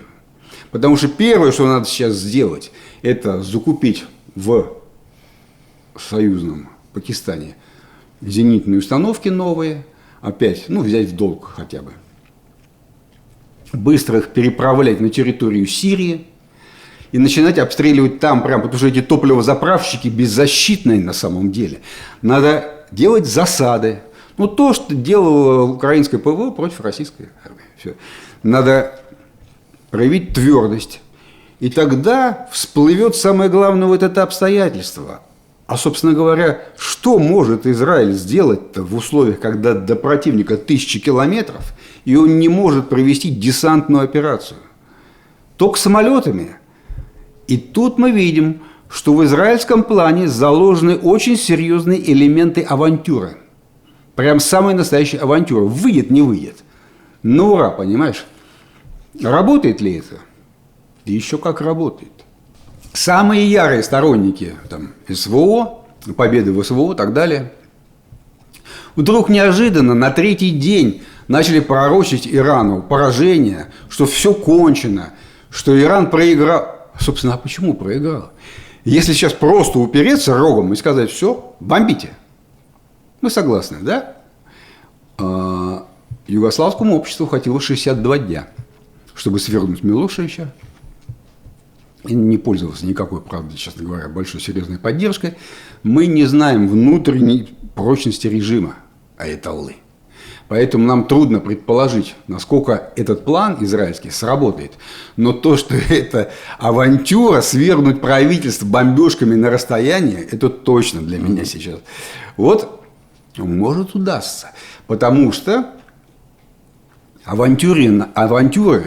Потому что первое, что надо сейчас сделать, это закупить в союзном Пакистане зенитные установки новые, опять, взять в долг хотя бы. Быстро их переправлять на территорию Сирии и начинать обстреливать там прям, потому что эти топливозаправщики беззащитные на самом деле. Надо делать засады. То, что делало украинское ПВО против российской армии. Все. Надо проявить твердость. И тогда всплывет самое главное вот это обстоятельство. А, собственно говоря, что может Израиль сделать-то в условиях, когда до противника 1000 километров, и он не может провести десантную операцию? Только самолетами. И тут мы видим, что в израильском плане заложены очень серьезные элементы авантюры. Прям самая настоящая авантюра. Выйдет, не выйдет. На ура, понимаешь? Работает ли это? Да еще как работает. Самые ярые сторонники СВО, победы в СВО и так далее, вдруг неожиданно на 3-й день начали пророчить Ирану поражение, что все кончено, что Иран проиграл. Собственно, а почему проиграл? Если сейчас просто упереться рогом и сказать: все, бомбите. Мы согласны, да? Югославскому обществу хватило 62 дня, чтобы свергнуть Милошевича. И не пользовался никакой, правда, честно говоря, большой серьезной поддержкой. Мы не знаем внутренней прочности режима аятоллы. Поэтому нам трудно предположить, насколько этот план израильский сработает. Но то, что это авантюра свергнуть правительство бомбежками на расстоянии, это точно для меня сейчас. Вот, может, удастся. Потому что авантюры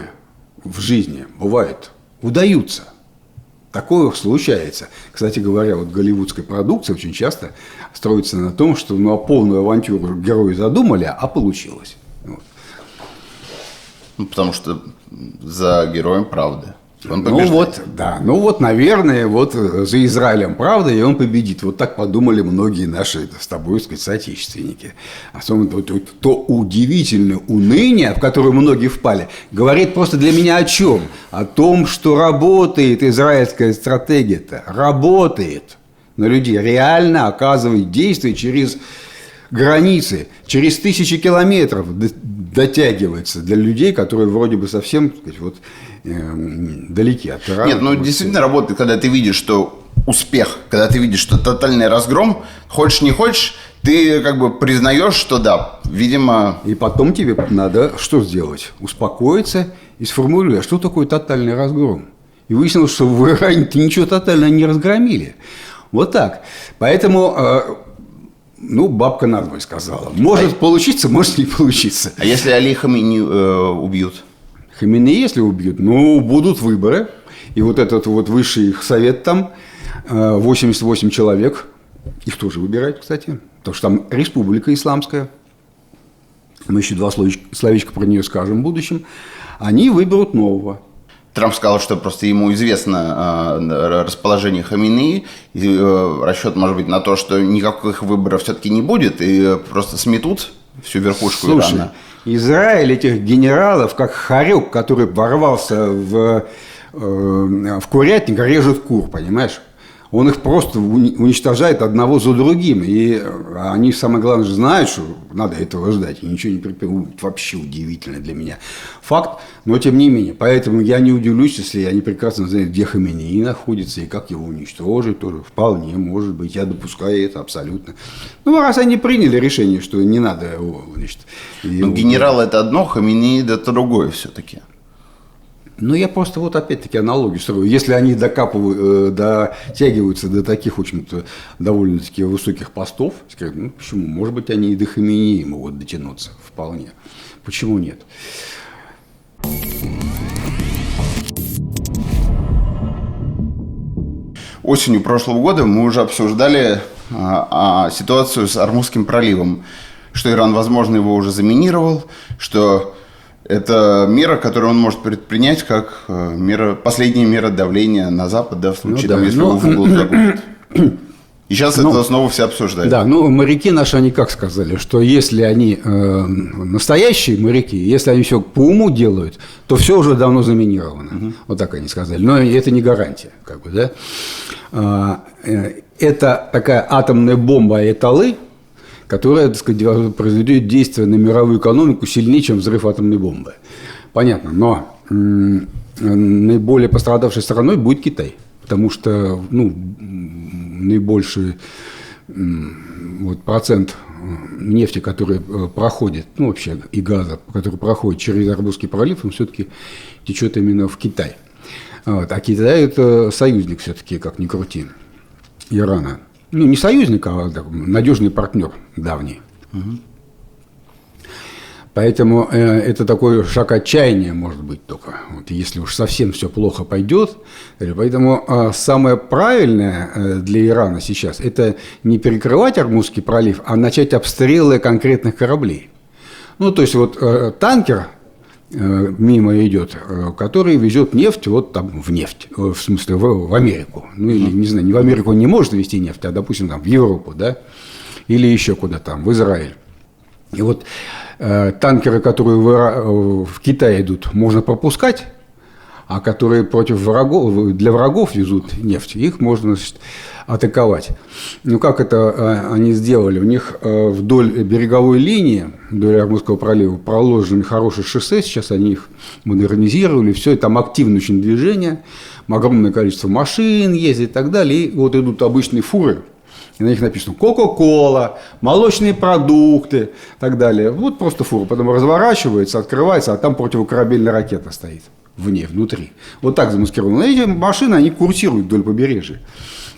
в жизни бывают, удаются. Такое случается. Кстати говоря, голливудская продукция очень часто строится на том, что полную авантюру герои задумали, а получилось. Потому что за героем правда. Он побеждает. Наверное, за Израилем правда, и он победит. Вот так подумали многие наши с тобой, соотечественники. Особенно то удивительное уныние, в которое многие впали, говорит просто для меня о чем? О том, что работает израильская стратегия-то. Работает на людей. Реально оказывает действие через границы, через 1000 километров дотягивается для людей, которые вроде бы совсем, далеки от Ирана. Нет, действительно работает, когда ты видишь, что успех, когда ты видишь, что тотальный разгром, хочешь не хочешь, ты признаешь, что да, видимо... И потом тебе надо что сделать? Успокоиться и сформулировать, что такое тотальный разгром. И выяснилось, что в Иране-то ничего тотально не разгромили. Вот так. Поэтому... бабка надвое сказала. Может получиться, может не получиться. А если Али Хамини убьют? Хамини, если убьют, будут выборы. И этот высший их совет там, 88 человек, их тоже выбирают, кстати. Потому что там республика исламская. Мы еще 2 словечка про нее скажем в будущем. Они выберут нового. Трамп сказал, что просто ему известно расположение Хаминеи, и расчет может быть на то, что никаких выборов все-таки не будет, и просто сметут всю верхушку Ирана. Израиль этих генералов, как хорек, который ворвался в курятник, режет кур, понимаешь? Он их просто уничтожает одного за другим. И они, самое главное, знают, что надо этого ждать. И ничего не предпримут. Вообще удивительно для меня факт. Но тем не менее. Поэтому я не удивлюсь, если они прекрасно знают, где Хаминеи находится и как его уничтожить. Тоже вполне может быть. Я допускаю это абсолютно. Раз они приняли решение, что не надо его... Генерал – это одно, Хаминеи – это другое все-таки. Я просто опять-таки аналогию строю. Если они дотягиваются до таких, в общем-то, довольно-таки высоких постов, почему? Может быть, они и до Хаминеи могут дотянуться вполне. Почему нет? Осенью прошлого года мы уже обсуждали ситуацию с Ормузским проливом, что Иран, возможно, его уже заминировал, что... Это мера, которую он может предпринять как последняя мера давления на Запад, в случае, если его в угол загонят. И сейчас это снова все обсуждают. Да, ну моряки наши, они как сказали, что если они настоящие моряки, если они все по уму делают, то все уже давно заминировано. Вот так они сказали. Но это не гарантия, как бы, да. Это такая атомная бомба Айталы, которая, так сказать, произведет действие на мировую экономику сильнее, чем взрыв атомной бомбы. Понятно, но наиболее пострадавшей стороной будет Китай. Потому что наибольший процент нефти, который проходит, вообще и газа, который проходит через Армузский пролив, он все-таки течет именно в Китай. А Китай – это союзник все-таки, как ни крути, Ирана. Не союзник, а надежный партнер давний. Поэтому это такой шаг отчаяния, может быть, только, если уж совсем все плохо пойдет. Поэтому самое правильное для Ирана сейчас – это не перекрывать Армузский пролив, а начать обстрелы конкретных кораблей. То есть, танкер мимо идет, который везет нефть в нефть, в смысле в Америку. Или, не знаю, не в Америку он не может везти нефть, а, допустим, в Европу, да, или еще куда-то, в Израиль. И танкеры, которые в Китай идут, можно пропускать, а которые для врагов везут нефть, их можно, атаковать. Как это они сделали? У них вдоль береговой линии, вдоль Армузского пролива, проложены хорошие шоссе, сейчас они их модернизировали, все, и там активное очень движение, огромное количество машин ездит и так далее, и идут обычные фуры. И на них написано Кока-кола, молочные продукты и так далее. Просто фура. Потом разворачивается, открывается, а там противокорабельная ракета стоит внутри. Так замаскировано. Эти машины, они курсируют вдоль побережья.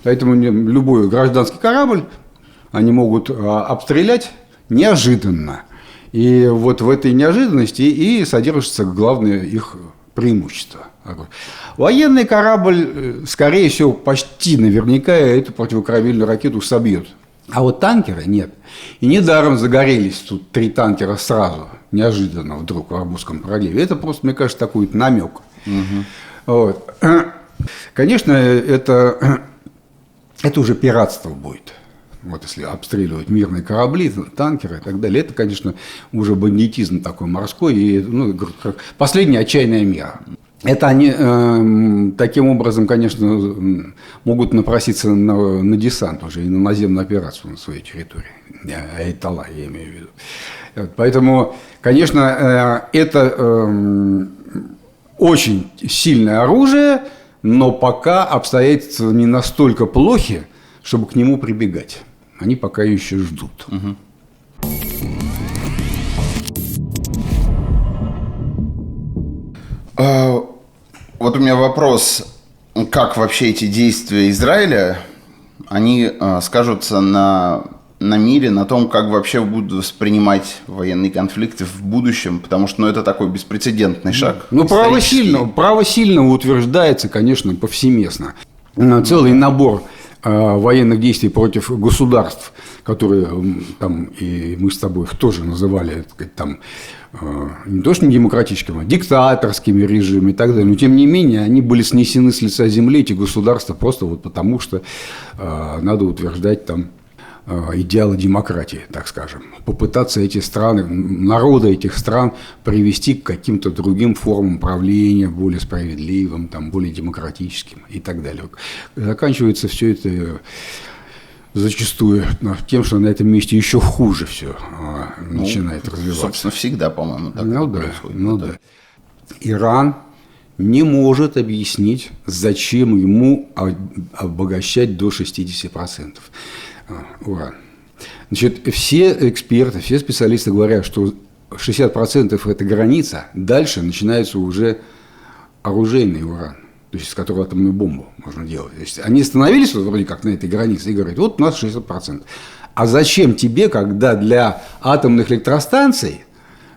Поэтому любой гражданский корабль они могут обстрелять неожиданно. И в этой неожиданности и содержится главное их преимущество. Военный корабль, скорее всего, почти наверняка эту противокорабельную ракету собьет. А танкеры нет. И недаром загорелись тут 3 танкера сразу, неожиданно вдруг в Армузском проливе. Это просто, мне кажется, такой намек. Конечно, это уже пиратство будет. Если обстреливать мирные корабли, танкеры и так далее, это, конечно, уже бандитизм такой морской и последняя отчаянная мера. Это они таким образом, конечно, могут напроситься на десант уже и на наземную операцию на своей территории. Айтала, я имею в виду. Поэтому, конечно, это очень сильное оружие, но пока обстоятельства не настолько плохи, чтобы к нему прибегать. Они пока еще ждут. У меня вопрос, как вообще эти действия Израиля, они скажутся на мире, на том, как вообще будут воспринимать военные конфликты в будущем, потому что это такой беспрецедентный шаг. Право сильного утверждается, конечно, повсеместно. Целый набор военных действий против государств, которые и мы с тобой их тоже называли, не то что не демократическими, а диктаторскими режимами и так далее, но тем не менее они были снесены с лица земли, эти государства, просто потому что надо утверждать идеалы демократии, так скажем, попытаться эти страны, народы этих стран привести к каким-то другим формам правления, более справедливым, более демократическим и так далее. Заканчивается все это зачастую тем, что на этом месте еще хуже все начинает развиваться. Собственно, всегда, по-моему, так происходит. Да. Иран не может объяснить, зачем ему обогащать до 60% уран. Все эксперты, все специалисты говорят, что 60% это граница, дальше начинается уже оружейный уран, то есть из которого атомную бомбу можно делать. То есть они остановились вроде как на этой границе и говорят, у нас 60%. А зачем тебе, когда для атомных электростанций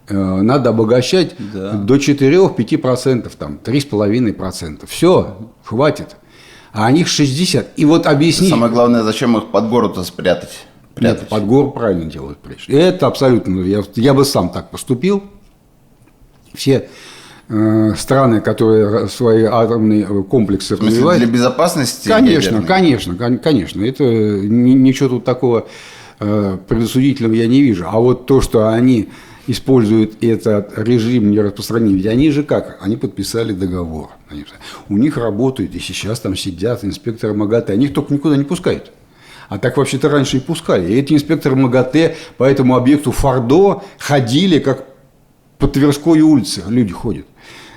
надо обогащать до 4-5%, 3,5%. Все, хватит. А у них 60%. И объясни. Самое главное, зачем их под гору-то спрятать? Нет, под гору правильно делают. Это абсолютно. Я бы сам так поступил. Все страны, которые свои атомные комплексы развивают. Для безопасности? Конечно. Это ничего тут такого предосудительного я не вижу. А вот то, что они используют этот режим нераспространения, ведь они же как? Они подписали договор. У них работают, и сейчас там сидят инспекторы МАГАТЭ, они их только никуда не пускают. А так вообще-то раньше и пускали. И эти инспекторы МАГАТЭ по этому объекту Фордо ходили, как по Тверской улице люди ходят.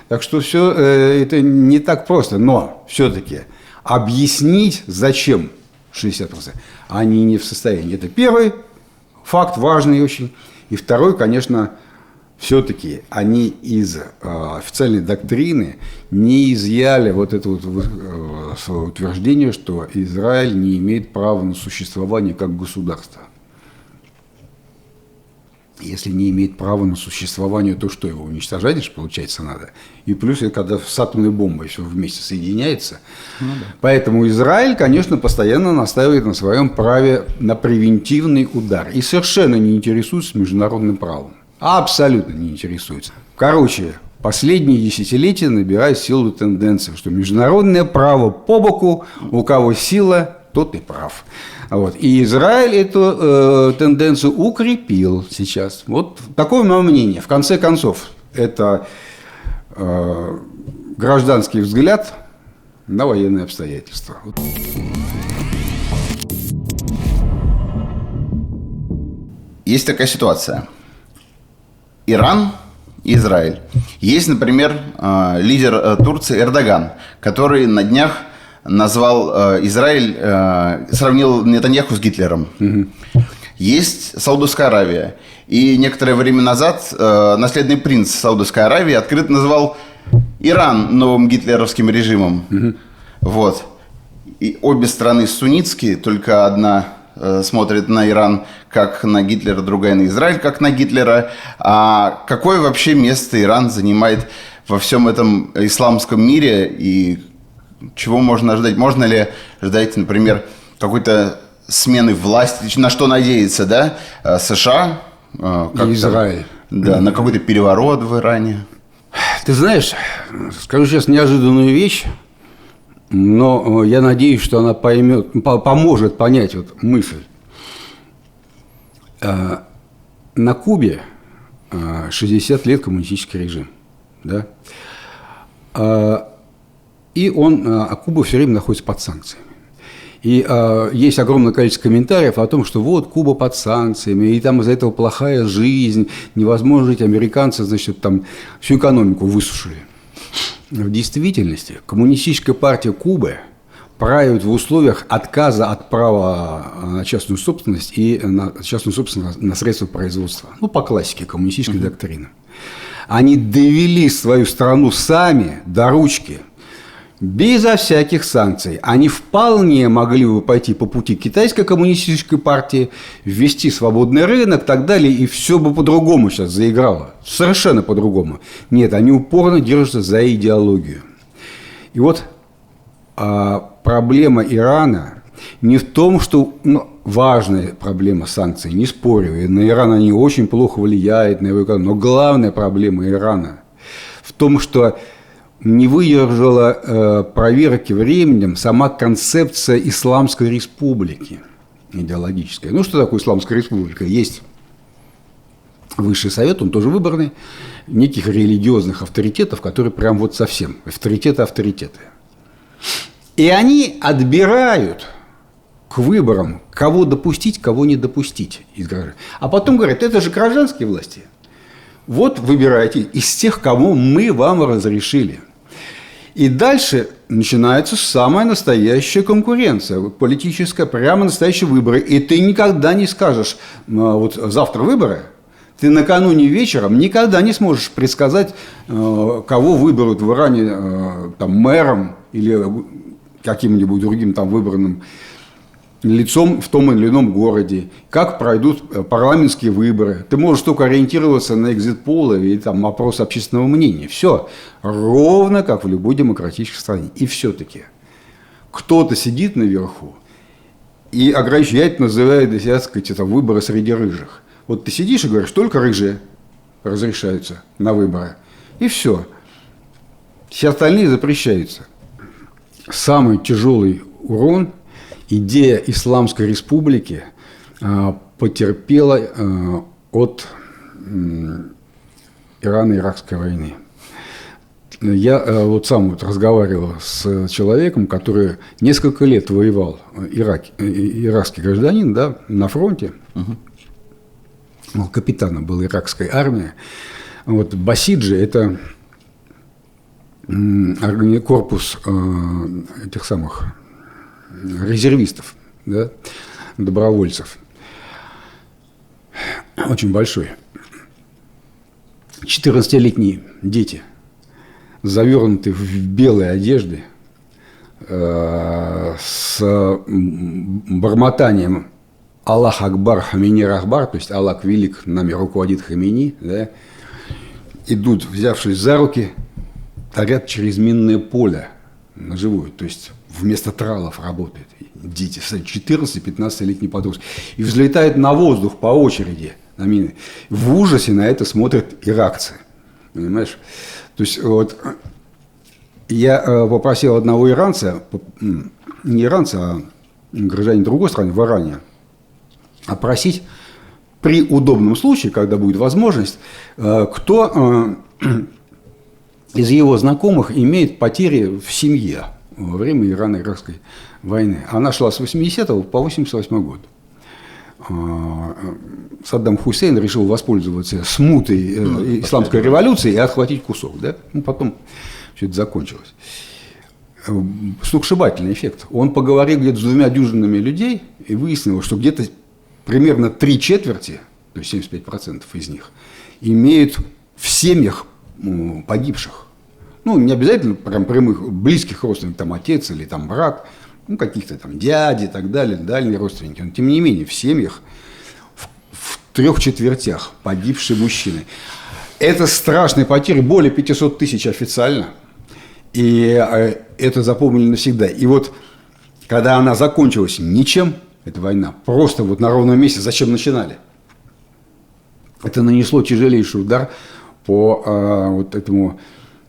Так что все это не так просто. Но все-таки объяснить, зачем 60%, они не в состоянии. Это первый факт, важный очень. И второй, конечно, все-таки они из официальной доктрины не изъяли вот это вот свое утверждение, что Израиль не имеет права на существование как государство. Если не имеет права на существование, то что, его уничтожать же, получается, надо? И плюс, когда с атомной бомбой все вместе соединяется. Ну, да. Поэтому Израиль, конечно, постоянно настаивает на своем праве на превентивный удар. И совершенно не интересуется международным правом. Абсолютно не интересуется. Короче, последние десятилетия набирает силу тенденция, что международное право по боку, у кого сила, тот и прав. Вот. И Израиль эту тенденцию укрепил сейчас. Вот такое мое мнение. В конце концов, это гражданский взгляд на военные обстоятельства. Есть такая ситуация. Иран и Израиль. Есть, например, лидер Турции Эрдоган, который на днях назвал Израиль, сравнил Нетаньяху с Гитлером. Угу. Есть Саудовская Аравия. И некоторое время назад наследный принц Саудовской Аравии открыто назвал Иран новым гитлеровским режимом. Угу. Вот. И обе страны суннитские, только одна смотрит на Иран как на Гитлера, другая на Израиль как на Гитлера. А какое вообще место Иран занимает во всем этом исламском мире и чего можно ожидать? Можно ли ждать, например, какой-то смены власти? На что надеяться, да? США? И Израиль. Да, на какой-то переворот в Иране. Ты знаешь, скажу сейчас неожиданную вещь, но я надеюсь, что она поможет понять вот мысль. На Кубе 60 лет коммунистический режим, да? И Куба все время находится под санкциями. И есть огромное количество комментариев о том, что вот Куба под санкциями, и там из-за этого плохая жизнь, невозможно жить, американцы, значит, там всю экономику высушили. В действительности коммунистическая партия Кубы правит в условиях отказа от права на частную собственность и на частную собственность на средства производства. Ну, по классике коммунистической доктрины. Они довели свою страну сами до ручки, безо всяких санкций. Они вполне могли бы пойти по пути китайской коммунистической партии, ввести свободный рынок и так далее, и все бы по-другому сейчас заиграло. Совершенно по-другому. Нет, они упорно держатся за идеологию. И вот проблема Ирана не в том, что важная проблема санкций, не спорю, и на Иран они очень плохо влияют, на его экономику, но главная проблема Ирана в том, что не выдержала проверки временем сама концепция Исламской республики идеологическая. Ну, что такое Исламская республика? Есть высший совет, он тоже выборный, неких религиозных авторитетов, которые прям вот совсем авторитеты. И они отбирают к выборам, кого допустить, кого не допустить из граждан. А потом говорят, это же гражданские власти. Вот выбирайте из тех, кому мы вам разрешили. И дальше начинается самая настоящая конкуренция, политическая, прямо настоящие выборы. И ты никогда не скажешь, вот завтра выборы, ты накануне вечером никогда не сможешь предсказать, кого выберут в Иране там, мэром или каким-нибудь другим там выбранным лицом в том или ином городе, как пройдут парламентские выборы. Ты можешь только ориентироваться на экзит-полы и там опрос общественного мнения. Все ровно как в любой демократической стране. И все-таки кто-то сидит наверху и ограничительно называет для себя, так сказать, это выборы среди рыжих. Вот ты сидишь и говоришь, только рыжие разрешаются на выборы. И все. Все остальные запрещаются. Самый тяжелый урон идея Исламской Республики потерпела от Ирано-Иракской войны. Я вот сам вот разговаривал с человеком, который несколько лет воевал, иракский гражданин, да, на фронте. Капитаном был иракской армии. Вот Басиджи – это корпус этих самых резервистов, да, добровольцев. Очень большой. 14-летние дети, завернуты в белые одежды, с бормотанием «Аллах Акбар, Хамини Рахбар», то есть «Аллах велик, нами руководит Хамини», да, идут, взявшись за руки, тарят через минное поле на живую, то есть вместо тралов работают дети, 14-15-летние подростки, и взлетают на воздух по очереди на мины. В ужасе на это смотрят иракцы, понимаешь? То есть вот я попросил одного иранца, не иранца, а гражданина другой страны, в Иране, опросить при удобном случае, когда будет возможность, кто из его знакомых имеет потери в семье во время Ирано-Иракской войны. Она шла с 80 по 88 год. Саддам Хусейн решил воспользоваться смутой исламской революции и отхватить кусок. Да? Ну, потом все это закончилось. Сногсшибательный эффект. Он поговорил где-то с 2 дюжинами людей и выяснил, что где-то примерно 3/4, то есть 75% из них, имеют в семьях погибших. Ну, не обязательно прям прямых, близких родственников, там отец или там брат, ну, каких-то там дяди и так далее, дальние родственники. Но, тем не менее, в семьях в 3/4 погибшие мужчины. Это страшные потери, более 500 тысяч официально. И это запомнили навсегда. И вот, когда она закончилась ничем, эта война, просто вот на ровном месте, зачем начинали? Это нанесло тяжелейший удар по вот этому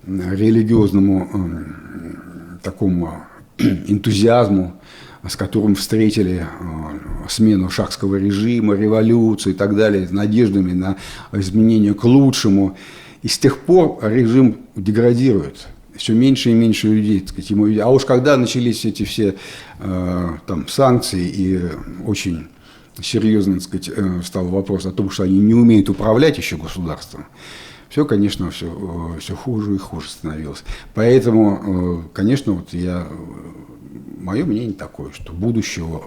религиозному такому энтузиазму, с которым встретили смену шахского режима, революцию и так далее, с надеждами на изменения к лучшему. И с тех пор режим деградирует. Все меньше и меньше людей, так сказать, ему. А уж когда начались эти все там, санкции, и очень серьезно, так сказать, стал вопрос о том, что они не умеют управлять еще государством, все, конечно, все хуже и хуже становилось. Поэтому, конечно, вот мое мнение такое, что будущего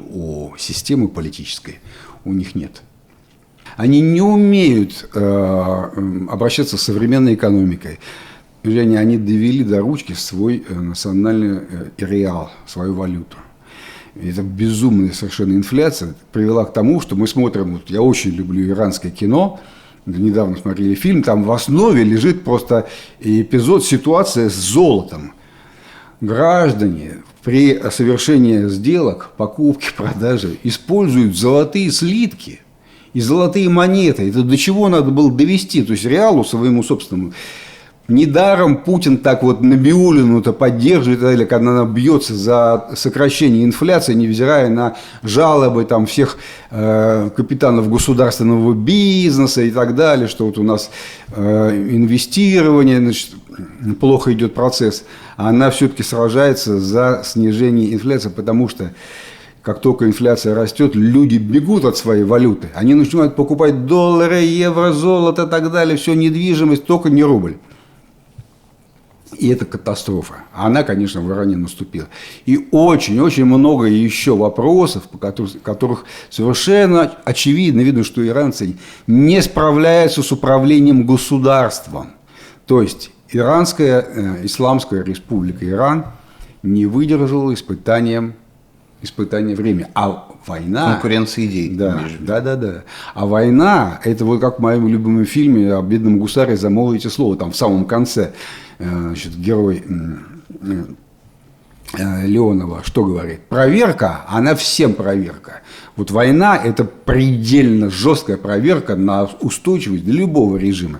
у системы политической у них нет. Они не умеют обращаться с современной экономикой. Они довели до ручки свой национальный реал, свою валюту. И эта безумная совершенно инфляция привела к тому, что мы смотрим, вот я очень люблю иранское кино, недавно смотрели фильм, там в основе лежит просто эпизод, ситуация с золотом. Граждане при совершении сделок, покупки, продажи используют золотые слитки и золотые монеты. Это до чего надо было довести, то есть реалу своему собственному. Недаром Путин так вот Набиуллину-то поддерживает, когда она бьется за сокращение инфляции, невзирая на жалобы там, всех капитанов государственного бизнеса и так далее, что вот у нас инвестирование, значит, плохо идет процесс. А она все-таки сражается за снижение инфляции, потому что как только инфляция растет, люди бегут от своей валюты. Они начинают покупать доллары, евро, золото и так далее, все недвижимость, только не рубль. И это катастрофа. Она, конечно, в Иране наступила. И очень-очень много еще вопросов, по которых совершенно очевидно видно, что иранцы не справляются с управлением государством. То есть Иранская Исламская Республика Иран не выдержала испытания времени. А война... Конкуренция идей. Да. А война, это вот как в моем любимом фильме о бедном гусаре «Замолвите слово», там в самом конце, значит, герой Леонова что говорит? Проверка, она всем проверка. Вот война – это предельно жесткая проверка на устойчивость для любого режима.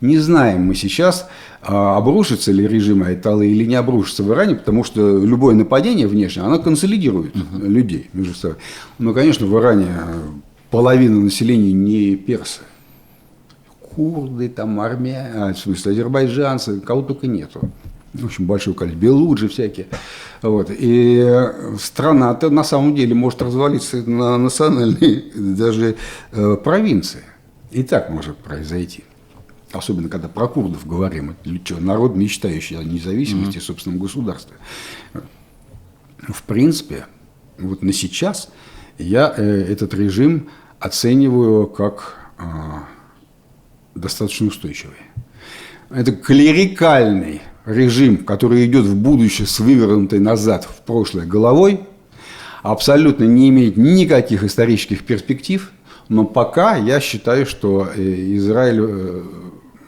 Не знаем мы сейчас, обрушится ли режим Айталы или не обрушится в Иране, потому что любое нападение внешнее, оно консолидирует людей между собой. Но, конечно, в Иране половина населения не персы. Курды, там армия, в смысле азербайджанцы, кого только нету. В общем, большое количество, белуджи всякие. Вот. И страна-то на самом деле может развалиться на национальные даже провинции. И так может произойти. Особенно, когда про курдов говорим. Это народ, мечтающий о независимости и собственном государстве. В принципе, вот на сейчас я этот режим оцениваю как достаточно устойчивый. Это клерикальный режим, который идет в будущее с вывернутой назад в прошлое головой, абсолютно не имеет никаких исторических перспектив, но пока я считаю, что Израиль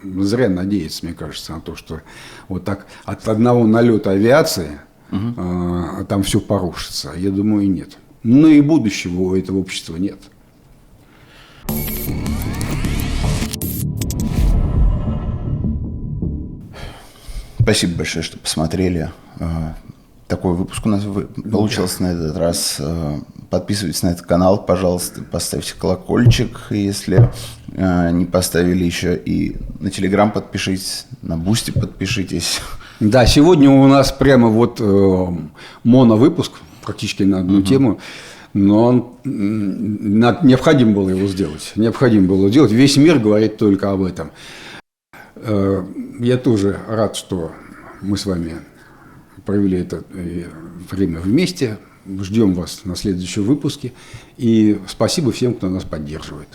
зря надеется, мне кажется, на то, что вот так от одного налета авиации там все порушится. Я думаю, нет. Но и будущего у этого общества нет. Спасибо большое, что посмотрели. Такой выпуск у нас получился на этот раз. Подписывайтесь на этот канал, пожалуйста, поставьте колокольчик, если не поставили еще. И на Telegram подпишитесь, на Boosty подпишитесь. Да, сегодня у нас прямо вот моновыпуск, практически на одну тему. Но необходимо было его сделать. Необходимо было сделать. Весь мир говорит только об этом. Я тоже рад, что мы с вами провели это время вместе. Ждем вас на следующем выпуске. И спасибо всем, кто нас поддерживает.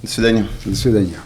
До свидания. До свидания.